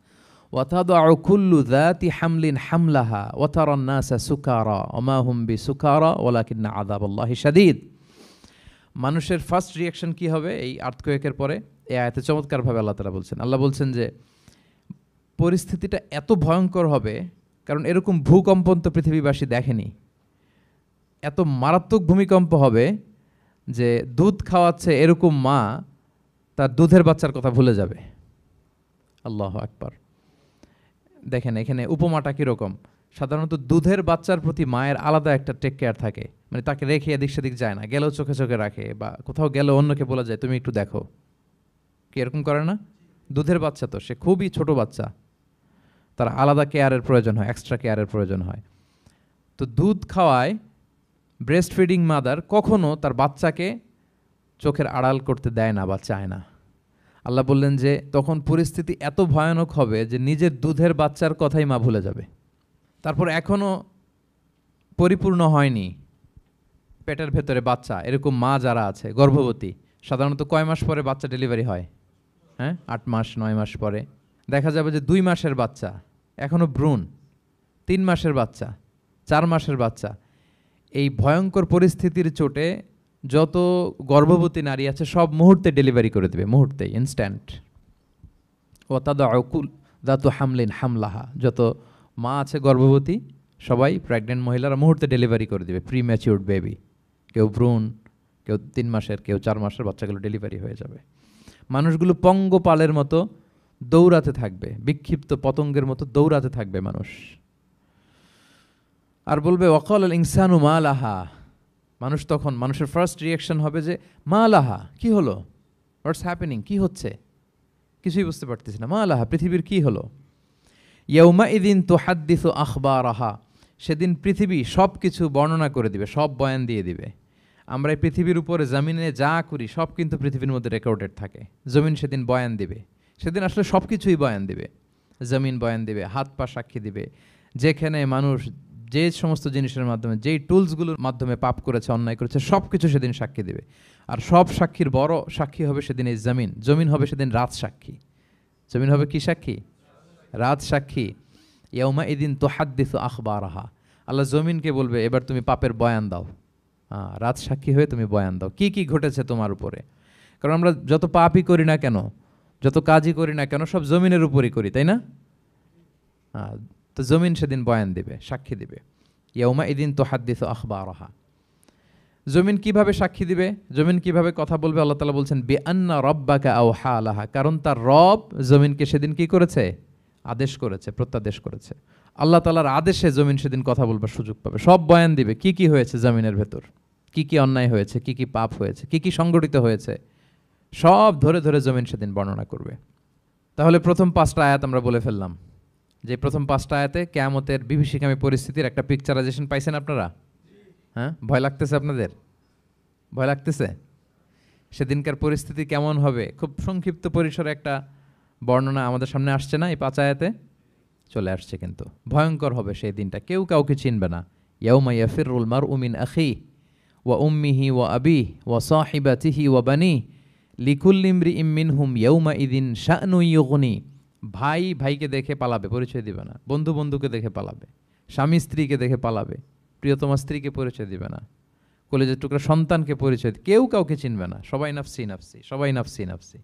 ওয়া তাদউ কুল্লু যাতি হামলিন হামলাহা ওয়া তারান নাসা সুকারা ওয়া মা হুম বিসুকারা ওয়ালাকিন্না আযাবাল্লাহি শাদীদ। মানুষের ফার্স্ট রিঅ্যাকশন কি হবে এই আর্থকোয়েকের পরে? এই আয়াতে চমৎকারভাবে আল্লাহ তাআলা বলছেন। আল্লাহ বলছেন যে পরিস্থিতিটা এত ভয়ঙ্কর হবে, কারণ এরকম ভূকম্পন তো পৃথিবীবাসী দেখেনি। এত মারাত্মক ভূমিকম্প হবে যে দুধ খাওয়াচ্ছে এরকম মা তার দুধের বাচ্চার কথা ভুলে যাবে। আল্লাহু আকবার। দেখেন এখানে উপমাটা কীরকম। সাধারণত দুধের বাচ্চার প্রতি মায়ের আলাদা একটা টেক কেয়ার থাকে, মানে তাকে রেখে এদিক সেদিক যায় না, গেলেও চোখে চোখে রাখে, বা কোথাও গেলেও অন্যকে বলা যায় তুমি একটু দেখো। কি এরকম করে না? দুধের বাচ্চা তো সে খুবই ছোট বাচ্চা, তার আলাদা কেয়ারের প্রয়োজন হয়, এক্সট্রা কেয়ারের প্রয়োজন হয়। তো দুধ খাওয়ায় ব্রেস্ট ফিডিং মাদার কখনো তার বাচ্চাকে চোখের আড়াল করতে দেয় না বা চায় না। আল্লাহ বললেন যে তখন পরিস্থিতি এত ভয়ানক হবে যে নিজের দুধের বাচ্চার কথাই মা ভুলে যাবে। তারপর এখনও পরিপূর্ণ হয়নি পেটের ভেতরে বাচ্চা, এরকম মা যারা আছে গর্ভবতী, সাধারণত কয় মাস পরে বাচ্চা ডেলিভারি হয়? 8 মাস 9 মাস পরে। দেখা যাবে যে 2 মাসের বাচ্চা, এখনও ভ্রূণ, 3 মাসের বাচ্চা, 4 মাসের বাচ্চা। এই ভয়ঙ্কর পরিস্থিতির চোটে যত গর্ভবতী নারী আছে সব মুহূর্তে ডেলিভারি করে দেবে, মুহূর্তে, ইনস্ট্যান্ট। ও তাদাউ দাতু হামলিন হামলাহা, যত মা আছে গর্ভবতী সবাই, প্রেগনেন্ট মহিলারা মুহূর্তে ডেলিভারি করে দেবে, প্রি ম্যাচিউরড বেবি। কেউ ভ্রূণ, কেউ 3 মাসের, কেউ 4 মাসের বাচ্চাগুলো ডেলিভারি হয়ে যাবে। মানুষগুলো পঙ্গপালের মতো দৌড়াতে থাকবে, বিক্ষিপ্ত পতঙ্গের মতো দৌড়াতে থাকবে মানুষ। আর বলবে ওয়াকাল আল ইনসানু মা লাহা, মানুষ তখন, মানুষের ফার্স্ট রিঅ্যাকশন হবে যে মা লাহা, কি হলো, হোয়াটস হ্যাপেনিং, কি হচ্ছে, কিছুই বুঝতে পারতেছি না, মা লাহা, পৃথিবীর কি হলো। ইয়াউমাইদিন তুহাদ্দিসু আখবারাহা, সেদিন পৃথিবী সব কিছু বর্ণনা করে দিবে, সব বয়ান দিয়ে দিবে। আমরা এই পৃথিবীর উপরে জমিনে যা করি সব কিন্তু পৃথিবীর মধ্যে রেকর্ডেড থাকে। জমিন সেদিন বয়ান দিবে, সেদিন আসলে সব কিছুই বয়ান দিবে। জমিন বয়ান দিবে, হাত পা সাক্ষী দিবে, যেখানে মানুষ যে সমস্ত জিনিসের মাধ্যমে, যেই টুলসগুলোর মাধ্যমে পাপ করেছে, অন্যায় করেছে, সব কিছু সেদিন সাক্ষী দিবে। আর সব সাক্ষীর বড় সাক্ষী হবে সেদিন এই জমিন। জমিন হবে সেদিন রাত সাক্ষী। জমিন হবে কি সাক্ষী? রাত সাক্ষী। ইয়াউমাইদিন তুহাদ্দিসু আখবারাহা, আল্লাহ জমিনকে বলবে এবার তুমি পাপের বয়ান দাও। রাত সাক্ষী হয়ে তুমি বয়ান দাও, কি কি ঘটেছে তোমার উপরে। কারণ আমরা যত পাপই করি না কেন, যত কাজই করি না কেন, সব জমিনের উপরই করি, তাই না? তো জমিন সেদিন বয়ান দিবে, সাক্ষী দিবে। ইয়াউমাইদিন তুহাদ্দিসু আখবারাহা। জমিন কিভাবে সাক্ষী দিবে, জমিন কিভাবে কথা বলবে? আল্লাহ তাআলা বলছেন বিআন্না রাব্বাকা আওহা লাহা, কারণ তার রব জমিনকে সেদিন কি করেছে? আদেশ করেছে, প্রত্যাদেশ করেছে। আল্লাহ তাআলার আদেশে জমিন সেদিন কথা বলবার সুযোগ পাবে, সব বয়ান দিবে, কি কি হয়েছে জমিনের ভেতর, কি কি অন্যায় হয়েছে, কি কি পাপ হয়েছে, কি কি সংগঠিত হয়েছে, সব ধরে ধরে জমিন সেদিন বর্ণনা করবে। তাহলে প্রথম 5টা আয়াত আমরা বলে ফেললাম, যে প্রথম 5টা আয়াতে কিয়ামতের বিভীষিকামী পরিস্থিতির একটা পিকচারাইজেশন পাইছেন আপনারা? হ্যাঁ, ভয় লাগতেছে আপনাদের? ভয় লাগতেছে? সেদিনকার পরিস্থিতি কেমন হবে খুব সংক্ষিপ্ত পরিসরে একটা বর্ণনা আমাদের সামনে আসছে না? এই 5 আয়াতে চলে আসছে। কিন্তু ভয়ঙ্কর হবে সেই দিনটা, কেউ কাউকে চিনবে না। ইয়াউমা ইয়াফিরুল মারউ মিন আখিহি ওয়া উম্মিহি ওয়া আবিহি ওয়া সাহিবাতিহি ওয়া বানিহি লিকুল্লি ইমরিইম মিনহুম ইয়াউমা ইযিন শা'নু ইউগনি। ভাই ভাইকে দেখে পালাবে, পরিচয় দিবে না। বন্ধু বন্ধুকে দেখে পালাবে। স্বামী স্ত্রীকে দেখে পালাবে, প্রিয়তমা স্ত্রীকে পরিচয় দিবে না। কলেজের টুকরা সন্তানকে পরিচয়, কেউ কাউকে চিনবে না। সবাই নাফসি নাফসি, সবাই নাফসি নাফসি।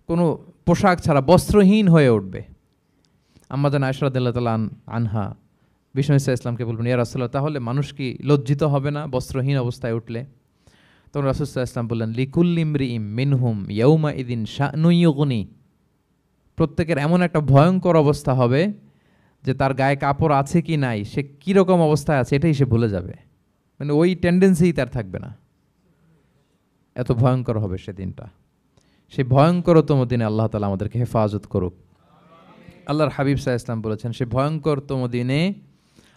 কোনো পোশাক ছাড়া বস্ত্রহীন হয়ে উঠবে। আম্মাজান আয়েশা রাদিয়াল্লাহু তাআলা আনহা বিষ্ণু ইসলামকে বলবেন, ইয়া রাসূলুল্লাহ, তাহলে মানুষ কি লজ্জিত হবে না বস্ত্রহীন অবস্থায় উঠলে? তখন রাসূল সাল্লাল্লাহু আলাইহি ওয়াসাল্লাম বললেন, লিকুল্লি ইমরিইম মিনহুম ইয়াউমা ইযিন শা'নু ইউগনি। প্রত্যেকের এমন একটা ভয়ঙ্কর অবস্থা হবে যে তার গায়ে কাপড় আছে কি নাই, সে কীরকম অবস্থায় আছে এটাই সে ভুলে যাবে। মানে ওই টেন্ডেন্সিই তার থাকবে না। এত ভয়ঙ্কর হবে সেদিনটা। সেই ভয়ঙ্করতম দিনে আল্লাহ তাআলা আমাদেরকে হেফাজত করুক। আল্লাহর হাবিব সাল্লাল্লাহু আলাইহি ওয়াসাল্লাম বলেছেন, সেই ভয়ঙ্করতম দিনে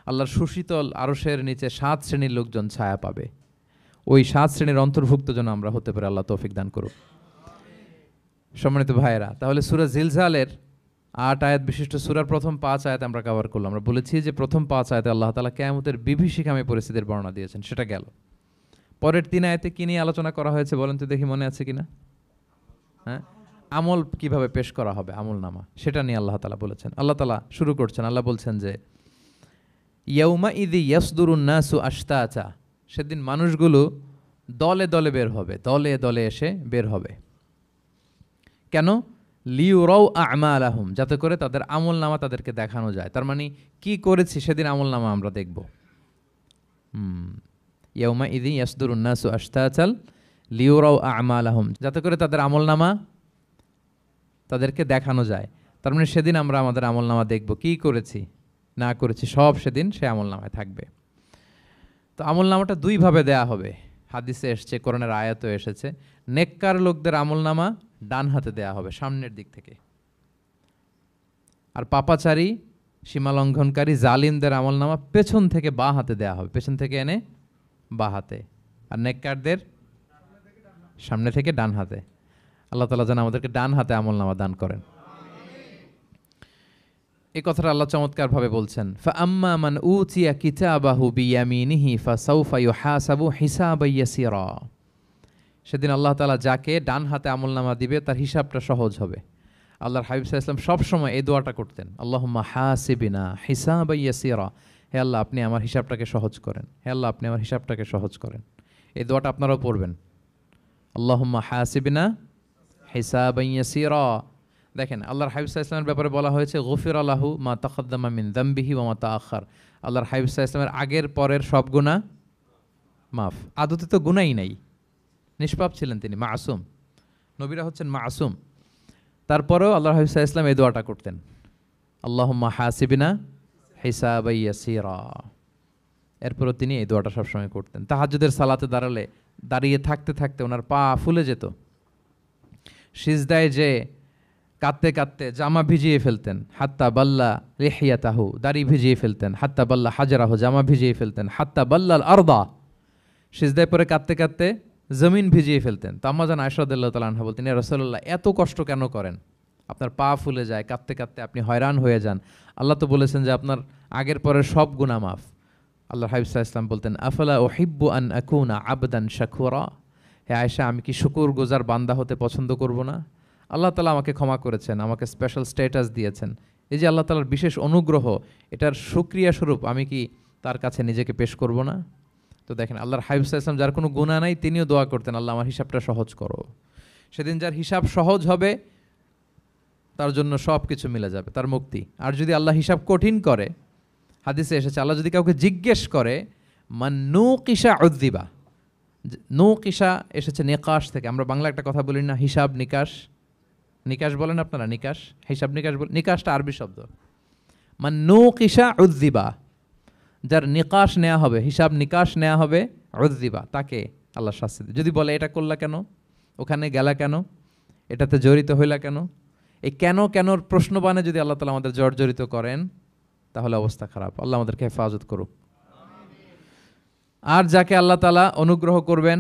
আল্লাহর সুশীতল আরশের নিচে 7 শ্রেণীর লোকজন ছায়া পাবে। ওই 7 শ্রেণীর অন্তর্ভুক্ত যেন আমরা হতে পারি, আল্লাহ তৌফিক দান করুক। সম্মানিত ভাইয়েরা, তাহলে সূরা জিলজালের 8 আয়াত বিশিষ্ট সূরার প্রথম 5 আয়াত আমরা কভার করলাম। আমরা বলেছি যে প্রথম 5 আয়াতে আল্লাহ তাআলা কিয়ামতের বিভীষিকাময় পরিস্থিতির বর্ণনা দিয়েছেন, সেটা গেল। পরের 3 আয়াতে কি নিয়ে আলোচনা করা হয়েছে বলেন তো দেখি, মনে আছে কিনা? হ্যাঁ, আমল কিভাবে পেশ করা হবে, আমল নামা, সেটা নিয়ে আল্লাহ তাআলা বলেছেন। আল্লাহ তাআলা শুরু করছেন, আল্লাহ বলছেন যে ইয়াউমা ইযি ইয়াসদুরুন নাসু আশতাতা। সেদিন মানুষগুলো দলে দলে বের হবে, দলে দলে এসে বের হবে। কেন? লিউরাউ আমালাহুম, যাতে করে তাদের আমল নামা তাদেরকে দেখানো যায়। তার মানে কি করেছি সেদিন আমল নামা আমরা দেখব। ইয়াউমা ইযি ইয়াসদুরুন নাসু আশতাতাল লিউরাউ আমালাহুম, যাতে করে তাদের আমল নামা তাদেরকে দেখানো যায়। তার মানে সেদিন আমরা আমাদের আমল নামা দেখব, কি করেছি না করেছি সব সেদিন সে আমল নামায় থাকবে। তো আমল নামাটা 2 ভাবে দেয়া হবে। হাদিসে এসছে, কোরআনের আয়াতও এসেছে। নেককার লোকদের আমল নামা ডান হাতে দেয়া হবে, সামনের দিক থেকে। আর পাপাচারী, সীমা লঙ্ঘনকারী, জালিমদের আমল নামা পেছন থেকে বাঁ হাতে দেয়া হবে, পেছন থেকে এনে বাঁ হাতে। আর নেককারদের সামনে থেকে ডান হাতে। আল্লাহ তাআলা যেন আমাদেরকে ডান হাতে আমল নামা দান করেন। এই কথাটা আল্লাহ চমৎকার ভাবে বলছেন, ফাআম্মা মান উতিয়া কিতাবাহু বিয়ামিনিহি ফাসাউফা ইউহাসাবু হিসাবান ইয়াসিরা। সেদিন আল্লাহ তাআলা যাকে ডান হাতে আমলনামা দিবে তার হিসাবটা সহজ হবে। আল্লাহর হাবিব সাল্লাল্লাহু আলাইহি ওয়াসাল্লাম সব সময় এই দোয়াটা করতেন, আল্লাহুম্মা হাসিবিনা হিসাবান ইয়াসিরা। হে আল্লাহ, আপনি আমার হিসাবটাকে সহজ করেন। হে আল্লাহ, আপনি আমার হিসাবটাকে সহজ করেন। এই দোয়াটা আপনারাও পড়বেন, আল্লাহুম্মা হাসিবিনা হিসাবান ইয়াসিরা। দেখেন, আল্লাহর হাবিব সাল্লাল্লাহু আলাইহি ওয়াসাল্লামের ব্যাপারে বলা হয়েছে গফিরা লাহু মা তাকাদ্দামা মিন যামবিহি ওয়া মা তাআখার। আল্লাহর হাবিব সাল্লাল্লাহু আলাইহি ওয়াসাল্লামের আগের পরের সব গুনাহ মাফ। আদতে তো গুনাহই নাই, নিষ্পাপ ছিলেন তিনি, মাসুম। নবীরা হচ্ছেন মাসুম। তারপরেও আল্লাহর হাবিব সাল্লাল্লাহু আলাইহি ওয়াসাল্লাম এই দোয়াটা করতেন, আল্লাহুম্মা হাসিবিনা হিসাবান ইয়াসিরা। এরপরও তিনি এই দোয়াটা সবসময় করতেন। তাহাজ্জুদের সালাতে দাঁড়িয়ে থাকতে থাকতে ওনার পা ফুলে যেত। সিজদায় যে কাঁদতে কাঁদতে জামা ভিজিয়ে ফেলতেন, হাত্তা বাল্লা লিহিয়াতাহু, দাড়ি ভিজিয়ে ফেলতেন, হাত্তা বাল্লা হাজারাহু, জামা ভিজিয়ে ফেলতেন, হাত্তা বাল্লাল আরদা, সিজদায় পরে কাঁদতে কাঁদতে জমিন ভিজিয়ে ফেলতেন। তো আম্মাজান আয়েশা রাদিয়াল্লাহু তাআলা আনহা বলতেন, ইয়া রাসূলুল্লাহ, এত কষ্ট কেন করেন? আপনার পা ফুলে যায়, কাঁদতে কাঁদতে আপনি হয়রান হয়ে যান। আল্লাহ তো বলেছেন যে আপনার আগের পরের সব গুনাহ মাফ। আল্লাহর হাবিব সাল্লাল্লাহু আলাইহি ওয়াসাল্লাম বলতেন, আফালা উহিব্বু আন আকুনা আবদান শাকুরা। হে আয়েশা, আমি কি শুকরগুজার বান্দা হতে পছন্দ করব না? আল্লাহ তাআলা আমাকে ক্ষমা করেছেন, আমাকে স্পেশাল স্ট্যাটাস দিয়েছেন। এই যে আল্লাহ তাআলার বিশেষ অনুগ্রহ, এটার শুকরিয়া স্বরূপ আমি কি তার কাছে নিজেকে পেশ করব না? তো দেখেন, আল্লাহর হাবিব সাল্লাল্লাহু আলাইহি ওয়াসাল্লাম, যার কোনো গুনাহ নাই, তিনিও দোয়া করতেন, আল্লাহ আমার হিসাবটা সহজ করো। সেদিন যার হিসাব সহজ হবে তার জন্য সব কিছু মিলে যাবে, তার মুক্তি। আর যদি আল্লাহ হিসাব কঠিন করে, হাদিসে এসেছে, আল্লাহ যদি কাউকে জিজ্ঞেস করে, মান নুকিশা উযযিবা। নুকিশা এসেছে নিকাশ থেকে। আমরা বাংলা একটা কথা বলি না, হিসাব নিকাশ। নিকাশ বলেন আপনারা? নিকাশ, হিসাব নিকাশ বলেন। নিকাশটা আরবি শব্দ। মান নুকিশা উযযিবা, যার নিকাশ নেওয়া হবে, হিসাব নিকাশ নেওয়া হবে, উযযিবা, তাকে আল্লাহ শাস্তি দেবে। যদি বলে এটা করলা কেন, ওখানে গেলা কেন, এটাতে জড়িত হইলা কেন, এই কেন কেনর প্রশ্নবাণে যদি আল্লাহ তাআলা আমাদের জর্জরিত করেন তাহলে অবস্থা খারাপ। আল্লাহ আমাদেরকে হেফাজত করুক। আর যাকে আল্লাহ তাআলা অনুগ্রহ করবেন,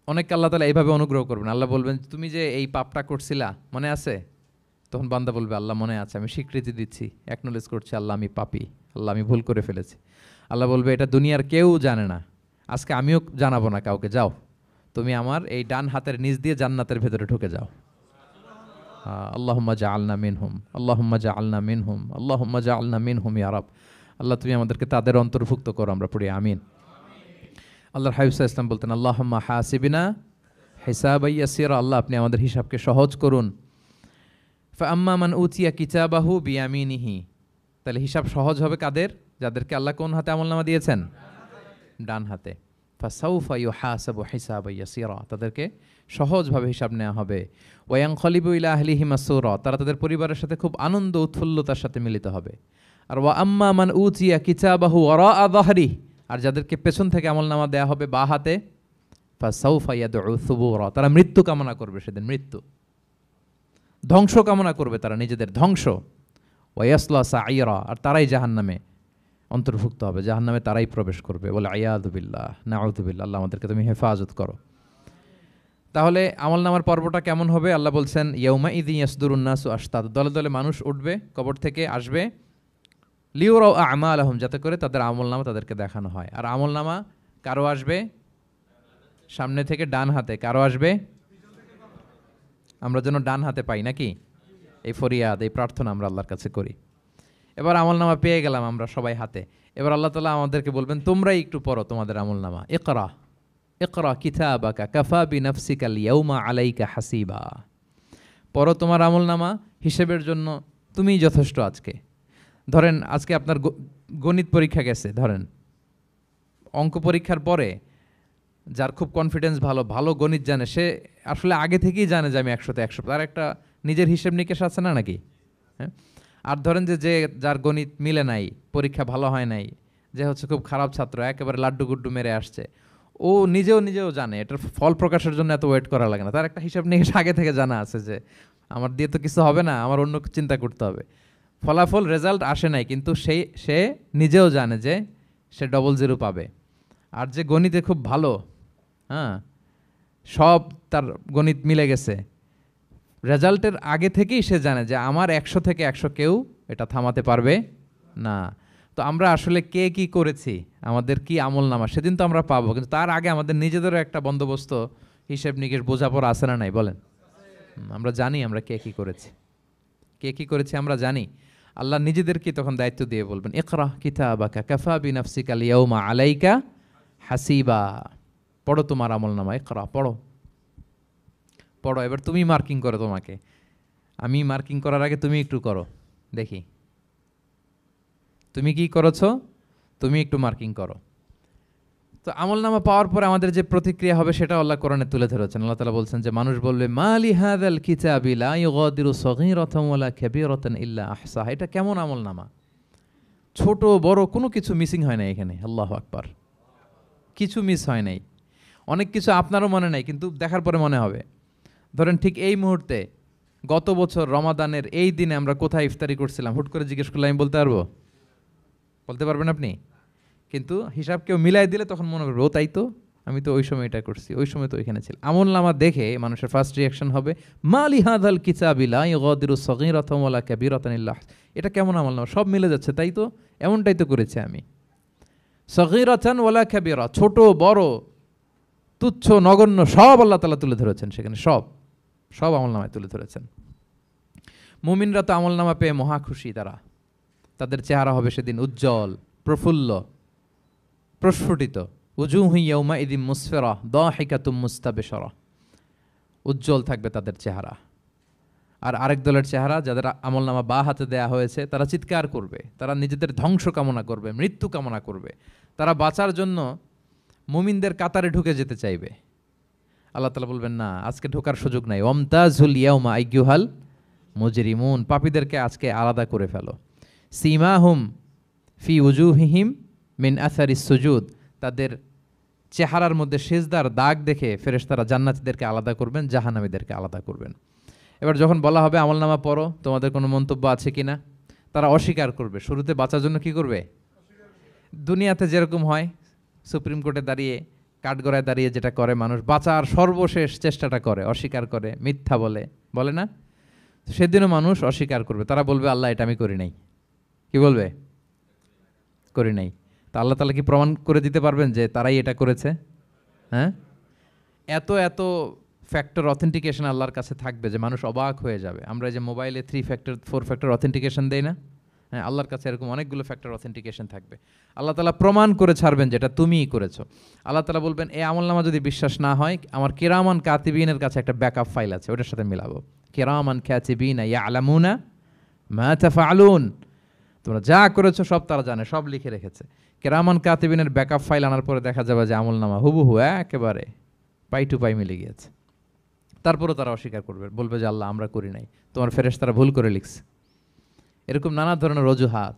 অনেককে আল্লাহ তাআলা এইভাবে অনুগ্রহ করবেন, আল্লাহ বলবেন তুমি যে এই পাপটা করছিলা মনে আছে? তখন বান্দা বলবে আল্লাহ মনে আছে, আমি স্বীকৃতি দিচ্ছি, অ্যাকনোলেজ করছি, আল্লাহ আমি পাপী, আল্লাহ আমি ভুল করে ফেলেছি। আল্লাহ বলবে এটা দুনিয়ার কেউ জানে না, আজকে আমিও জানাবো না কাউকে, যাও তুমি আমার এই ডান হাতের নিচ দিয়ে জান্নাতের ভেতরে ঢুকে যাও। আল্লাহুম্মা জাআলনা মিনহুম, আল্লাহুম্মা জাআলনা মিনহুম, আল্লাহুম্মা জাআলনা মিনহুম ইয়া রাব। আল্লাহ তুমি আমাদেরকে তাদের অন্তর্ভুক্ত করো, আমরা পড়ি আমিন। আল্লাহর হাবিব সাল্লাল্লাহু আলাইহি ওয়াসাল্লাম বলতেন আল্লাহুম্মা হাসিবিনা হিসাবান ইয়াসিরা, আল্লাহ আপনি আমাদের হিসাবকে সহজ করুন। ফাআম্মা মান উতিয়া কিতাবাহু বিয়ামিনিহি, তাহলে হিসাব সহজ হবে কাদের? যাদেরকে আল্লাহ কোন হাতে আমলনামা দিয়েছেন? ডান হাতে। ফাসাউফা ইউহাসাবু হিসাবান ইয়াসিরা, তাদেরকে সহজভাবে হিসাব নেওয়া হবে। ওয়ায়ানকালিবু ইলা আহলিহি মাসরুরা, তারা তাদের পরিবারের সাথে খুব আনন্দ উৎফুল্লতার সাথে মিলিত হবে। আর ওয়া আম্মা মান উতিয়া কিতাবাহু ওয়ারাআ যাহরি, আর যাদেরকে পেছন থেকে আমলনামা দেয়া হবে বা হাতে, ফাসাউফা ইয়াদউ সুবুরা, তারা মৃত্যু কামনা করবে, সেদিন মৃত্যু, ধ্বংস কামনা করবে, তারা নিজেদের ধ্বংস। ওয়ায়াসলা সাঈরা, আর তারাই জাহান্নামে অন্তর্ভুক্ত হবে, জাহান্নামে তারাই প্রবেশ করবে। বলে আয়াযু বিল্লাহ, নাউযু বিল্লাহ, আল্লাহ আমাদেরকে তুমি হেফাজত করো। তাহলে আমলনামার পর্বটা কেমন হবে? আল্লাহ বলছেন ইয়াউমা ইযি ইয়াসদুরুন নাসু আশতাত, দলে দলে মানুষ উঠবে, কবর থেকে আসবে, লিউরাউ আমালাহুম, যাতে করে তাদের আমলনামা তাদেরকে দেখানো হয়। আর আমলনামা কারো আসবে সামনে থেকে ডান হাতে, কারো আসবে, আমরা যেন ডান হাতে পাই নাকি? এই ফরিয়াদ, এই প্রার্থনা আমরা আল্লাহর কাছে করি। এবার আমলনামা পেয়ে গেলাম আমরা সবাই হাতে, এবার আল্লাহ তাআলা আমাদেরকে বলবেন তোমরাই একটু পড়ো তোমাদের আমলনামা। ইকরা ইকরা কিতাবাকা কাফা বিনাফসিকাল ইয়াউমা আলাইকা হাসিবা, পড়ো তোমার আমলনামা, হিসেবের জন্য তুমিই যথেষ্ট আজকে। ধরেন আজকে আপনার গণিত পরীক্ষা গেছে, ধরেন অঙ্ক পরীক্ষার পরে যার খুব কনফিডেন্স ভালো, ভালো গণিত জানে, সে আসলে আগে থেকেই জানে যে আমি 100তে 100, তার একটা নিজের হিসেব নিকেশ আছে না নাকি? হ্যাঁ। আর ধরেন যে যার গণিত মিলে নাই, পরীক্ষা ভালো হয় নাই, যে হচ্ছে খুব খারাপ ছাত্র, একেবারে লাড্ডু গুড্ডু মেরে আসছে, ও নিজেও জানে এটার ফল প্রকাশের জন্য এত ওয়েট করা লাগে না, তার একটা হিসাব নিকেশ আগে থেকে জানা আছে যে আমার দিয়ে তো কিছু হবে না, আমার অন্য চিন্তা করতে হবে। ফলাফল রেজাল্ট আসে নাই, কিন্তু সে নিজেও জানে যে সে 00 পাবে। আর যে গণিতে খুব ভালো, হ্যাঁ, সব তার গণিত মিলে গেছে, রেজাল্টের আগে থেকেই সে জানে যে আমার 100 থেকে 100 কেউ এটা থামাতে পারবে না। তো আমরা আসলে কে কি করেছি, আমাদের কি আমলনামা, সেদিন তো আমরা পাবো, কিন্তু তার আগে আমাদের নিজেদেরও একটা বন্দোবস্ত, হিসেব নিকেশ, বোঝাপড়া আছে না নাই বলেন? আমরা জানি আমরা কে কি করেছি আমরা জানি। আল্লাহ নিজেদেরকে তখন দায়িত্ব দিয়ে বলবেন ইকরা কিতাবাকা কাফা বিনাফসিকাল ইয়াউমা আলাইকা হাসিবা, পড়ো তোমার আমলনামা, ইকরা, পড়ো। এবার তুমি মার্কিং করো, তোমাকে আমি মার্কিং করার আগে তুমি একটু করো দেখি তুমি কি করেছো, তুমি একটু মার্কিং করো। তো আমলনামা পাওয়ার পরে আমাদের যে প্রতিক্রিয়া হবে সেটা আল্লাহ কোরআনে তুলে ধরেছেন। আল্লাহ তাআলা বলছেন যে মানুষ বলবে মালি হাযাল কিতাবি লা ইউগাদিরু সগীরাতান ওয়ালা কাবীরাতান ইল্লা আহসাহা, এটা কেমন আমলনামা, ছোট বড় কোনো কিছু মিসিং হয় না এখানে। আল্লাহু আকবার, কিছু মিস হয় নাই। অনেক কিছু আপনারও মনে নাই, কিন্তু দেখার পরে মনে হবে। ধরেন ঠিক এই মুহূর্তে গত বছর রমাদানের এই দিনে আমরা কোথায় ইফতারি করছিলাম, হুট করে জিজ্ঞেস করলে আমি বলতে পারবো? বলতে পারবেন আপনি? কিন্তু হিসাব কেউ মিলাই দিলে তখন মনে করবে ও তাই তো, আমি তো ওই সময় এটা করছি, ওই সময় তো ওইখানে ছিল। আমলনামা দেখে মানুষের ফার্স্ট রিয়াকশন হবে মালি হাযাল কিতাবি লা ইউগাদিরু সগীরাতান ওয়ালা কাবীরাতান ইল্লা, এটা কেমন আমলনামা, সব মিলে যাচ্ছে, তাই তো, এমনটাই তো করেছি আমি। সগীরাতান ওয়ালা কাবীরা, ছোট বড় তুচ্ছ নগণ্য সব আল্লাহ তাআলা তুলে ধরেছেন সেখানে, সব আমলনামায় তুলে ধরেছেন। মুমিনরা তো আমলনামা পেয়ে মহা খুশি, তাদের চেহারা হবে সেদিন উজ্জ্বল, প্রফুল্ল, প্রস্ফুটিত। উজুহু ইয়াউমাইযিন মুসফিরা দাহিকাতুম মুস্তাবশিরা, উজ্জ্বল থাকবে তাদের চেহারা। আর আরেক দলের চেহারা, যাদের আমলনামা বা হাতে দেয়া হয়েছে, তারা চিৎকার করবে, তারা নিজেদের ধ্বংস কামনা করবে, মৃত্যু কামনা করবে, তারা বাঁচার জন্য মুমিনদের কাতারে ঢুকে যেতে চাইবে। আল্লাহ তাআলা বলবেন না, আজকে ঢোকার সুযোগ নাই। ওয়ামতাজুল ইয়াউমা আইয়ুহাল মুজরিমুন, পাপীদেরকে আজকে আলাদা করে ফেলো। সীমাহুম ফি উজুহিহিম মিন আসারিস সুজুদ, তাদের চেহারার মধ্যে সিজদার দাগ দেখে ফেরেশতারা জান্নাতীদেরকে আলাদা করবেন, জাহান্নামীদেরকে আলাদা করবেন। এবার যখন বলা হবে আমলনামা পড়ো, তোমাদের কোনো মন্তব্য আছে কিনা, তারা অস্বীকার করবে। শুরুতে বাঁচার জন্য কি করবে? দুনিয়াতে যেরকম হয়, সুপ্রিম কোর্টে দাঁড়িয়ে, কাঠগড়ায় দাঁড়িয়ে যেটা করে মানুষ, বাঁচার সর্বশেষ চেষ্টাটা করে, অস্বীকার করে, মিথ্যা বলে, বলে না? সেদিনও মানুষ অস্বীকার করবে, তারা বলবে আল্লাহ এটা আমি করি নাই। কি বলবে? করি নাই। তা আল্লাহ তাআলা কি প্রমাণ করে দিতে পারবেন যে তারাই এটা করেছে? হ্যাঁ, এত এত ফ্যাক্টর অথেন্টিকেশন আল্লাহর কাছে থাকবে যে মানুষ অবাক হয়ে যাবে। আমরা যে মোবাইলে 3 ফ্যাক্টর 4 ফ্যাক্টর অথেন্টিকেশন দেই না, হ্যাঁ, আল্লাহর কাছে এরকম অনেকগুলো ফ্যাক্টর অথেন্টিকেশন থাকবে। আল্লাহ তাআলা প্রমাণ করে ছাড়বেন যেটা তুমিই করেছো। আল্লাহ তাআলা বলবেন এই আমলনামা যদি বিশ্বাস না হয়, আমার কিরামান কাতিবিনের কাছে একটা ব্যাকআপ ফাইল আছে, ওটার সাথে মিলাবো। কিরামান কাতিবিনা ইয়ালামুনা মা তাফআলুন, তোমরা যা করেছো সব তারা জানে, সব লিখে রেখেছে। কিরামান কাতিবিনের ব্যাকআপ ফাইল আনার পরে দেখা যাবে যে আমলনামা হুবহু একেবারে পাই টু পাই মিলে গিয়েছে। তারপরও তারা অস্বীকার করবে, বলবে যে আল্লাহ আমরা করি নাই, তোমার ফেরেশতারা ভুল করে লিখছে। এরকম নানা ধরনের অজুহাত,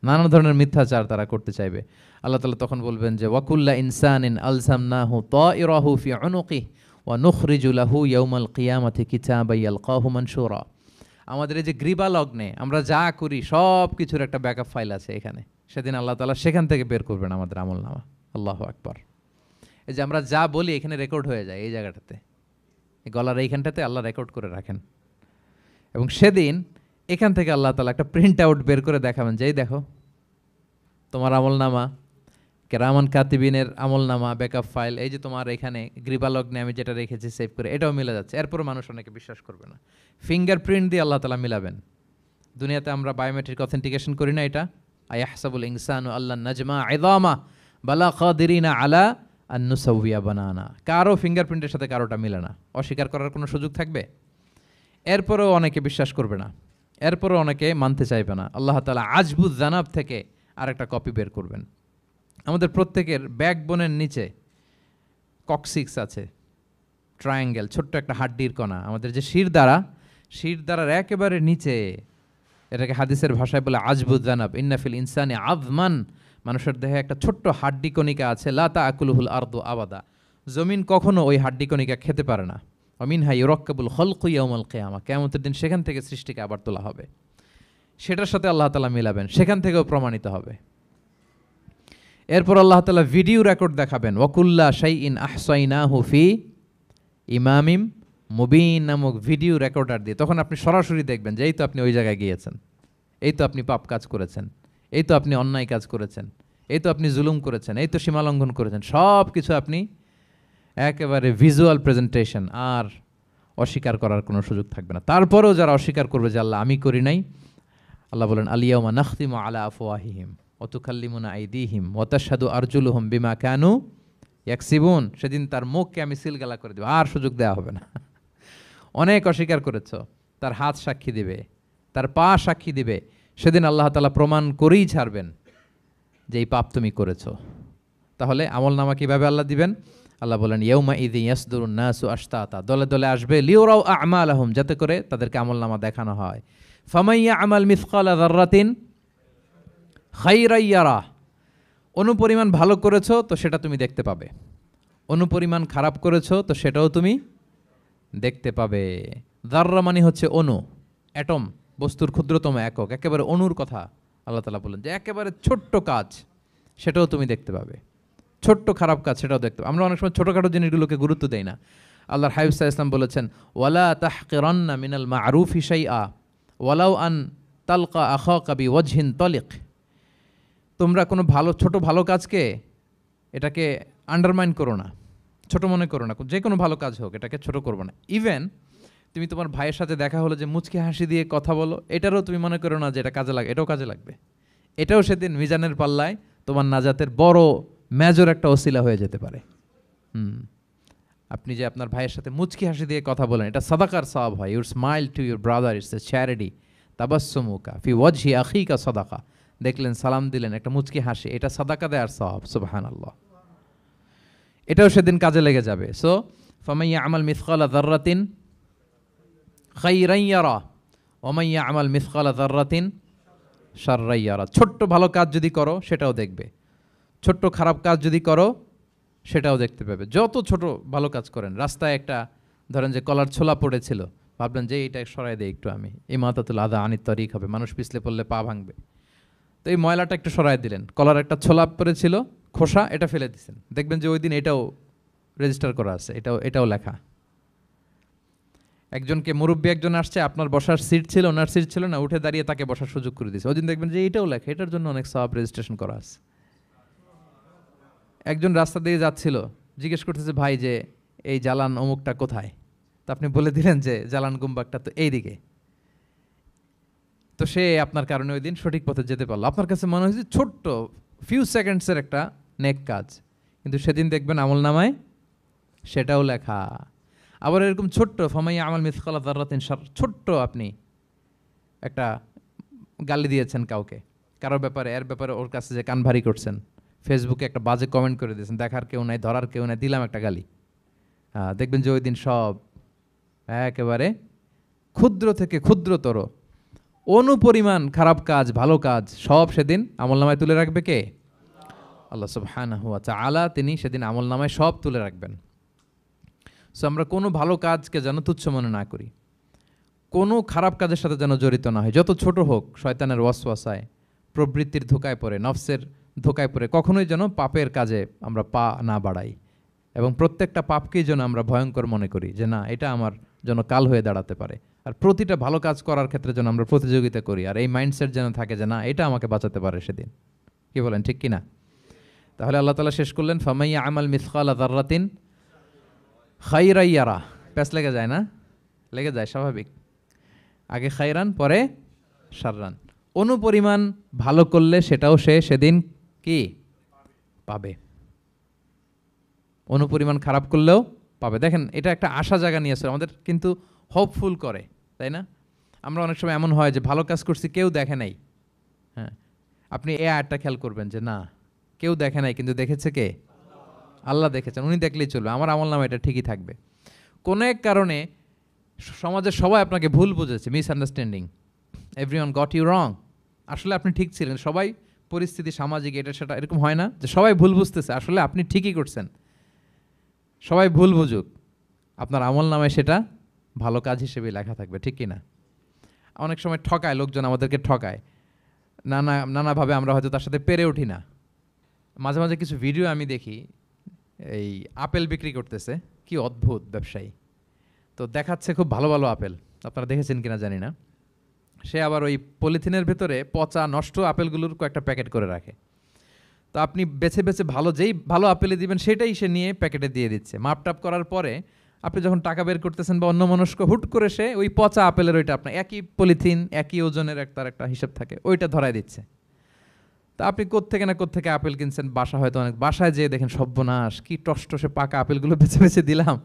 নানা ধরনের মিথ্যাচার তারা করতে চাইবে। আল্লাহ তাআলা তখন বলবেন যে ওয়াকুল্লা ইনসানিন আলজামনাহু তাইরাহু ফি উনুকিহি ওয়া নুখরিজু লাহু ইয়াউমাল কিয়ামাতি কিতাবান ইয়ালকাহু মানশুরা। আমাদের এই যে গ্রীবা লগ্নে আমরা যা করি সব কিছুর একটা ব্যাকআপ ফাইল আছে এখানে, সেদিন আল্লাহ তাআলা সেখান থেকে বের করবেন আমাদের আমলনামা। আল্লাহু আকবার। এই যে আমরা যা বলি এখানে রেকর্ড হয়ে যায়, এই জায়গাটাতে, এই গলার এইখানটাতে আল্লাহ রেকর্ড করে রাখেন। এবং সেদিন এখান থেকে আল্লাহ তাআলা একটা প্রিন্ট আউট বের করে দেখাবেন যে এই দেখো তোমার আমলনামা, কিরামান কাতিবিনের আমলনামা ব্যাকআপ ফাইল, এই যে তোমার এখানে গ্রীবালগ্নে আমি যেটা রেখেছি সেভ করে, এটাও মিলে যাচ্ছে। এরপর মানুষ অনেকে বিশ্বাস করবে না। ফিঙ্গারপ্রিন্ট দিয়ে আল্লাহ তাআলা মিলাবেন। দুনিয়াতে আমরা বায়োমেট্রিক অথেন্টিকেশন করি না, এটা আয়াহসাবুল ইনসানু আল্লাহ নাজমা ইযামা বালা কাদিরিনা আলা আন নুসাউইয়া বানানা। কারো ফিঙ্গারপ্রিন্টের সাথে কারোটা মিলে না, অস্বীকার করার কোনো সুযোগ থাকবে? এরপরেও অনেকে বিশ্বাস করবে না, এরপরও অনেকে মানতে চাইবে না। আল্লাহ তাআলা আজবুজ জানাব থেকে আরেকটা কপি বের করবেন। আমাদের প্রত্যেকের ব্যাকবোনের নিচে কক্সিক্স আছে, ট্রায়াঙ্গেল, ছোট্ট একটা হাড্ডির কণা, আমাদের যে শিরদাঁড়ার একেবারে নিচে, এটাকে হাদিসের ভাষায় বলে আজবুজ জানাব। ইন্নাফিল ইনসানি আযমান, মানুষের দেহে একটা ছোট্ট হাড্ডি কণিকা আছে, লা তাআকুলুহুল আরদু আবাদা, জমিন কখনো ওই হাড্ডি কণিকা খেতে পারে না। মিনহা ইউরাক্কাবুল খালকু ইয়াউমাল কিয়ামা, কিয়ামতের দিন সেখান থেকে সৃষ্টিকে আবার তোলা হবে। সেটার সাথে আল্লাহ তাআলা মিলাবেন, সেখান থেকেও প্রমাণিত হবে। এরপর আল্লাহ তাআলা ভিডিও রেকর্ড দেখাবেন। ওয়াকুল্লা শাইইন আহসাইনাহু ফি ইমামিম মুবিন নামক ভিডিও রেকর্ডার দিয়ে তখন আপনি সরাসরি দেখবেন যে এই তো আপনি ওই জায়গায় গিয়েছেন, এই তো আপনি পাপ কাজ করেছেন, এই তো আপনি অন্যায় কাজ করেছেন, এই তো আপনি জুলুম করেছেন, এই তো সীমালঙ্ঘন করেছেন, সব কিছু আপনি একেবারে ভিজুয়াল প্রেজেন্টেশন, আর অস্বীকার করার কোনো সুযোগ থাকবে না। তারপরেও যারা অস্বীকার করবে যে আল্লাহ আমি করি নাই, আল্লাহ বলেন আলিয়াউমা নাখতিমু আলা আফওয়াহিহিম ওয়া তুকাল্লিমুনা আইদিহিম ওয়া তাশহাদু আরজুলুহুম বিমা কানু ইয়াকসিবুন। সেদিন তার মুখকে আমি সিলগালা করে দেব, আর সুযোগ দেওয়া হবে না। অনেক অস্বীকার করেছ, তার হাত সাক্ষী দিবে, তার পা সাক্ষী দিবে। সেদিন আল্লাহ তাআলা প্রমাণ করেই ছাড়বেন যে এই পাপ তুমি করেছ। তাহলে আমলনামা কিভাবে আল্লাহ দিবেন? আল্লাহ বলেন ইয়াউমা ইযি ইয়াসদুরুন নাসু আশতাতা, দলে দলে আসবে, লিউরাউ আমালাহুম, যাতে করে তাদেরকে আমলনামা দেখানো হয়। ফামাইয়া আমাল মিসকালা যাররাতিন খাইরান ইয়ারা, অনুপরিমাণ ভালো করেছো তো সেটা তুমি দেখতে পাবে, অনুপরিমাণ খারাপ করেছো তো সেটাও তুমি দেখতে পাবে। যাররা মানে হচ্ছে অণু, অ্যাটম, বস্তুর ক্ষুদ্রতম একক, একেবারে অণুর কথা আল্লাহ তাআলা বলেন যে একেবারে ছোট্ট কাজ সেটাও তুমি দেখতে পাবে, ছোট্ট খারাপ কাজ সেটাও দেখতে পাবে। আমরা অনেক সময় ছোটোখাটো জিনিসগুলোকে গুরুত্ব দেই না। আল্লাহর হাবিব সাল্লাল্লাহু আলাইহি ওয়াসাল্লাম বলেছেন ওয়ালা তাহকিরান্না মিনাল মা'রুফি শাইআ ওয়ালাউ আন তালকা আখাকা বিওয়াজহিন তালিক, তোমরা কোনো ছোট ভালো কাজকে এটাকে আন্ডারমাইন করো না, ছোট মনে করো না, যে কোনো ভালো কাজ হোক এটাকে ছোট করবো না। ইভেন তুমি তোমার ভাইয়ের সাথে দেখা হলো যে মুচকি হাসি দিয়ে কথা বলো, এটারও তুমি মনে করো না যে এটা কাজে লাগে, এটাও কাজে লাগবে, এটাও সেদিন মিজানের পাল্লায় তোমার নাজাতের বড় মেজর একটা ওসিলা হয়ে যেতে পারে। আপনি যে আপনার ভাইয়ের সাথে মুচকি হাসি দিয়ে কথা বলেন, এটা সাদাকার সওয়াব হয়। Your smile to your brother it's a charity, তাবাসসুমুকা ফি ওয়াজহি আখিকা সাদাকা, দেখলেন সালাম দিলেন, একটা মুচকি হাসি, এটা সাদাকা দেয়ার সওয়াব। সুবহানাল্লাহ, এটাও সেদিন কাজে লেগে যাবে। সো ফামাইয়া আমাল মিসকালা যাররাতিন খাইরান ইয়ারা ওয়া মাইয়া আমাল মিসকালা যাররাতিন শাররান ইয়ারা, ছোট্ট ভালো কাজ যদি করো সেটাও দেখবে, ছোট্ট খারাপ কাজ যদি করো সেটাও দেখতে পাবে। যত ছোট ভালো কাজ করেন, রাস্তায় একটা ধরেন যে কলার ছোলা পড়েছিল, ভাবলেন যে এইটা সরাই দেয় একটু, আমি ইমাতাতুল আদা আনিত তরিক হবে, মানুষ পিছলে পড়লে পা ভাঙবে। তো এই ময়লাটা একটু সরাই দিলেন, কলার একটা ছোলা পরে ছিল খোসা, এটা ফেলে দিচ্ছেন, দেখবেন যে ওই দিন এটাও রেজিস্টার করা আছে, এটাও লেখা। একজনকে মুরব্বী একজন আসছে, আপনার বসার সিট ছিল, ওনার সিট ছিল না, উঠে দাঁড়িয়ে তাকে বসার সুযোগ করে দিয়েছে, ওই দিন দেখবেন যে এটাও লেখা, এটার জন্য অনেক সওয়াব রেজিস্ট্রেশন করা আছে। একজন রাস্তা দিয়ে যাচ্ছিল, জিজ্ঞেস করতেছে ভাই যে এই জালান অমুকটা কোথায়, তো আপনি বলে দিলেন যে জালান গুম্বাকটা তো এইদিকে, তো সে আপনার কারণে ওই দিন সঠিক পথে যেতে পারলো। আপনার কাছে মনে হয়েছে ছোট্ট ফিউ সেকেন্ডসের একটা নেক কাজ, কিন্তু সেদিন দেখবেন আমল নামায় সেটাও লেখা। আবার এরকম ছোট্ট ফামাইয়া আমাল মিসকালা যাররাতিন শার, ছোট্ট আপনি একটা গালি দিয়েছেন কাউকে, কারোর ব্যাপারে, এর ব্যাপারে ওর কাছে যে কান ভারী করছেন, ফেসবুকে একটা বাজে কমেন্ট করে দিয়েছেন, দেখার কেউ নাই, ধরার কেউ নাই, দিলাম একটা গালি, দেখবেন যে ওই দিন সব একেবারে ক্ষুদ্র থেকে ক্ষুদ্রতর অনুপরিমাণ খারাপ কাজ, ভালো কাজ সব সেদিন আমলনামায় তুলে রাখবে কে? আল্লাহ সুবহানাহু ওয়া তাআলা, তিনি সেদিন আমলনামায় সব তুলে রাখবেন। সো আমরা কোনো ভালো কাজকে যেন তুচ্ছ মনে না করি, কোনো খারাপ কাজের সাথে যেন জড়িত না হয়, যত ছোট হোক। শয়তানের ওয়াসওয়াসায়, প্রবৃত্তির ধোকায় পড়ে, নফসের ধোকায় পড়ে কখনোই যেন পাপের কাজে আমরা পা না বাড়াই, এবং প্রত্যেকটা পাপকেই যেন আমরা ভয়ঙ্কর মনে করি, যে না এটা আমার যেন কাল হয়ে দাঁড়াতে পারে। আর প্রতিটা ভালো কাজ করার ক্ষেত্রে যেন আমরা প্রতিযোগিতা করি, আর এই মাইন্ডসেট যেন থাকে যে না এটা আমাকে বাঁচাতে পারে সেদিন। কি বলেন, ঠিক কিনা? তাহলে আল্লাহ তাআলা শেষ করলেন ফামাইয়া আমাল মিসকালা যাররাতিন খাইরান ইয়ারা। প্যাস লেগে যায় না? লেগে যায়, স্বাভাবিক। আগে খাইরান, পরে শাররান। অনুপরিমাণ ভালো করলে সেটাও সে সেদিন কি পাবে, অনুপরিমাণ খারাপ করলেও পাবে। দেখেন, এটা একটা আশা জায়গা নিয়ে আসলে আমাদের কিন্তু হোপফুল করে, তাই না? আমরা অনেক সময় এমন হয় যে ভালো কাজ করছি, কেউ দেখে নাই। হ্যাঁ, আপনি এই আয়াতটা খেয়াল করবেন যে না, কেউ দেখে নাই, কিন্তু দেখেছে কে? আল্লাহ দেখেছেন, উনি দেখলেই চলবে, আমার আমল নামে এটা ঠিকই থাকবে। কোনো এক কারণে সমাজের সবাই আপনাকে ভুল বুঝেছে, misunderstanding, everyone got you wrong, আসলে আপনি ঠিক ছিলেন। সবাই পরিস্থিতি, সামাজিক, এটা সেটা, এরকম হয় না যে সবাই ভুল বুঝতেছে, আসলে আপনি ঠিকই করছেন। সবাই ভুল বুঝুক, আপনার আমল নামায় সেটা ভালো কাজ হিসেবে লেখা থাকবে, ঠিক কি না? অনেক সময় ঠকায় লোকজন, আমাদেরকে ঠকায় নানাভাবে, আমরা হয়তো তার সাথে পেরে উঠি না। মাঝে মাঝে কিছু ভিডিও আমি দেখি, এই আপেল বিক্রি করতেছে, কি অদ্ভুত ব্যবসায়ী, তো দেখাচ্ছে খুব ভালো ভালো আপেল, আপনারা দেখেছেন কিনা জানি না। সে আবার ওই পলিথিনের ভেতরে পচা নষ্ট আপেলগুলোর কয়েকটা প্যাকেট করে রাখে। তো আপনি বেছে বেছে যেই ভালো আপেলে দিবেন সেটাই সে নিয়ে প্যাকেটে দিয়ে দিচ্ছে। মাপটাপ করার পরে আপনি যখন টাকা বের করতেছেন বা অন্যমনস্ক, হুট করে সে ওই পচা আপেলের ওইটা, আপনার একই পলিথিন, একই ওজনের তার একটা হিসাব থাকে, ওইটা ধরায় দিচ্ছে। তা আপনি কোত্থেকে আপেল কিনছেন, হয়তো অনেক বাসায় যেয়ে দেখেন সর্বনাশ, কি টসটসে পাকা আপেলগুলো বেছে বেছে দিলাম,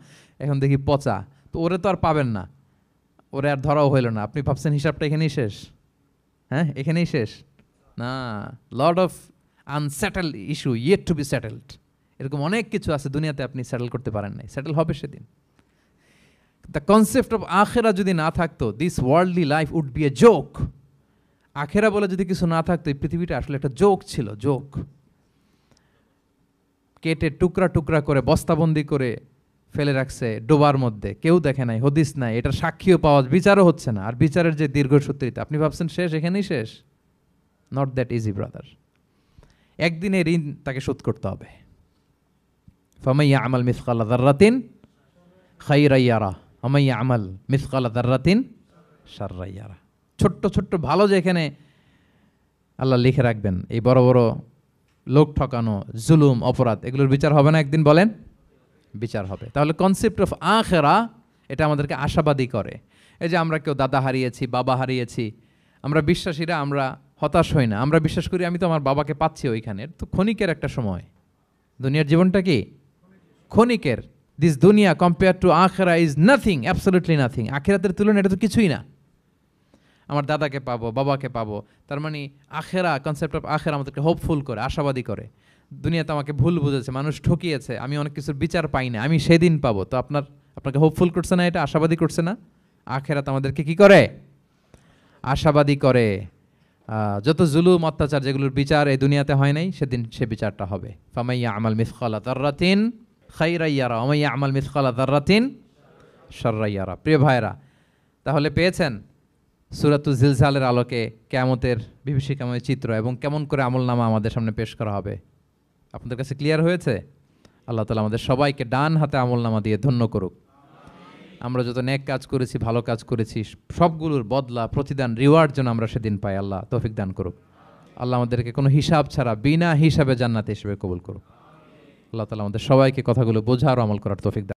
এখন দেখি পচা। তো ওরে তো আর পাবেন না, ওরে আর ধরাও হইল না। আপনি ভাবছেন হিসাবটা এখানেই শেষ? হ্যাঁ, এখানেই শেষ না। Lot of unsettled issue yet to be settled, এরকম অনেক কিছু আছে দুনিয়াতে আপনি সেটেল করতে পারেন নাই, সেটেল হবে সেদিন। দ্য কনসেপ্ট অফ আখেরা যদি না থাকতো, this worldly life would be a joke. আখেরা বলে যদি কিছু না থাকতো, এই পৃথিবীটা আসলে একটা জোক ছিল, জোক। কেটে টুকরা টুকরা করে বস্তাবন্দি করে ফেলে রাখছে ডোবার মধ্যে, কেউ দেখে নাই, হদিস নাই, এটার সাক্ষীও পাওয়া, বিচারও হচ্ছে না। আর বিচারের যে দীর্ঘসূত্রিতা, আপনি ভাবছেন শেষ, এখানেই শেষ? Not that easy brother. একদিনে ঋণ তাকে শোধ করতে হবে। ফামাইয়া আমাল মিসকালা যাররাতিন খাইরান ইয়ারা ওয়া মাইয়া আমাল মিসকালা যাররাতিন শাররান ইয়ারা। ছোট্ট ছোট্ট ভালো যেখানে আল্লাহ লিখে রাখবেন, এই বড় বড় লোক ঠকানো, জুলুম, অপরাধ, এগুলোর বিচার হবে না একদিন? বলেন, বিচার হবে। তাহলে কনসেপ্ট অফ আখেরা, এটা আমাদেরকে আশাবাদী করে। এই যে আমরা কেউ দাদা হারিয়েছি, বাবা হারিয়েছি, আমরা বিশ্বাসীরা, আমরা হতাশ হই না, আমরা বিশ্বাস করি আমি তো আমার বাবাকে পাচ্ছি ওইখানে। তো ক্ষণিকের একটা সময়, দুনিয়ার জীবনটা কি ক্ষণিকের। দিস দুনিয়া কম্পেয়ার টু আখেরা ইজ নাথিং, অ্যাবসলিউটলি নাথিং। আখিরাতের তুলনায় এটা তো কিছুই না। আমার দাদাকে পাবো, বাবাকে পাবো, তার মানে আখেরা, কনসেপ্ট অফ আখেরা আমাদেরকে হোপফুল করে, আশাবাদী করে। দুনিয়াতে আমাকে ভুল বুঝেছে, মানুষ ঠকিয়েছে, আমি অনেক কিছুর বিচার পাই না, আমি সেদিন পাবো। তো আপনাকে হোপফুল করছে না, এটা আশাবাদী করছে না? আখেরাত আমাদেরকে কি করে? আশাবাদী করে। যত জুলুম, অত্যাচার, যেগুলোর বিচার এই দুনিয়াতে হয় নাই, সেদিন সে বিচারটা হবে। ফামাইয়া আমাল মিসকালা যাররাতিন খাইরান ইয়ারা ওয়া মাইয়া আমাল মিসকালা যাররাতিন শাররান ইয়ারা। প্রিয় ভাইরা, তাহলে পেয়েছেন সূরাতুল জিলজালের আলোকে কিয়ামতের বিভীষিকাময় চিত্র এবং কেমন করে আমলনামা আমাদের সামনে পেশ করা হবে। আপনাদের কাছে ক্লিয়ার হয়েছে? আল্লাহ তাআলা আমাদের সবাইকে ডান হাতে আমলনামা দিয়ে ধন্য করুক। আমরা যত নেক কাজ করেছি, ভালো কাজ করেছি, সবগুলোর বদলা, প্রতিদান, রিওয়ার্ড যেন আমরা সেদিন পাই। আল্লাহ তৌফিক দান করুক। আল্লাহ আমাদেরকে কোনো হিসাব ছাড়া বিনা হিসাবে জান্নাতে হিসেবে কবুল করুক। আল্লাহ তাআলা আমাদের সবাইকে কথাগুলো বোঝার ও আমল করার তৌফিক দান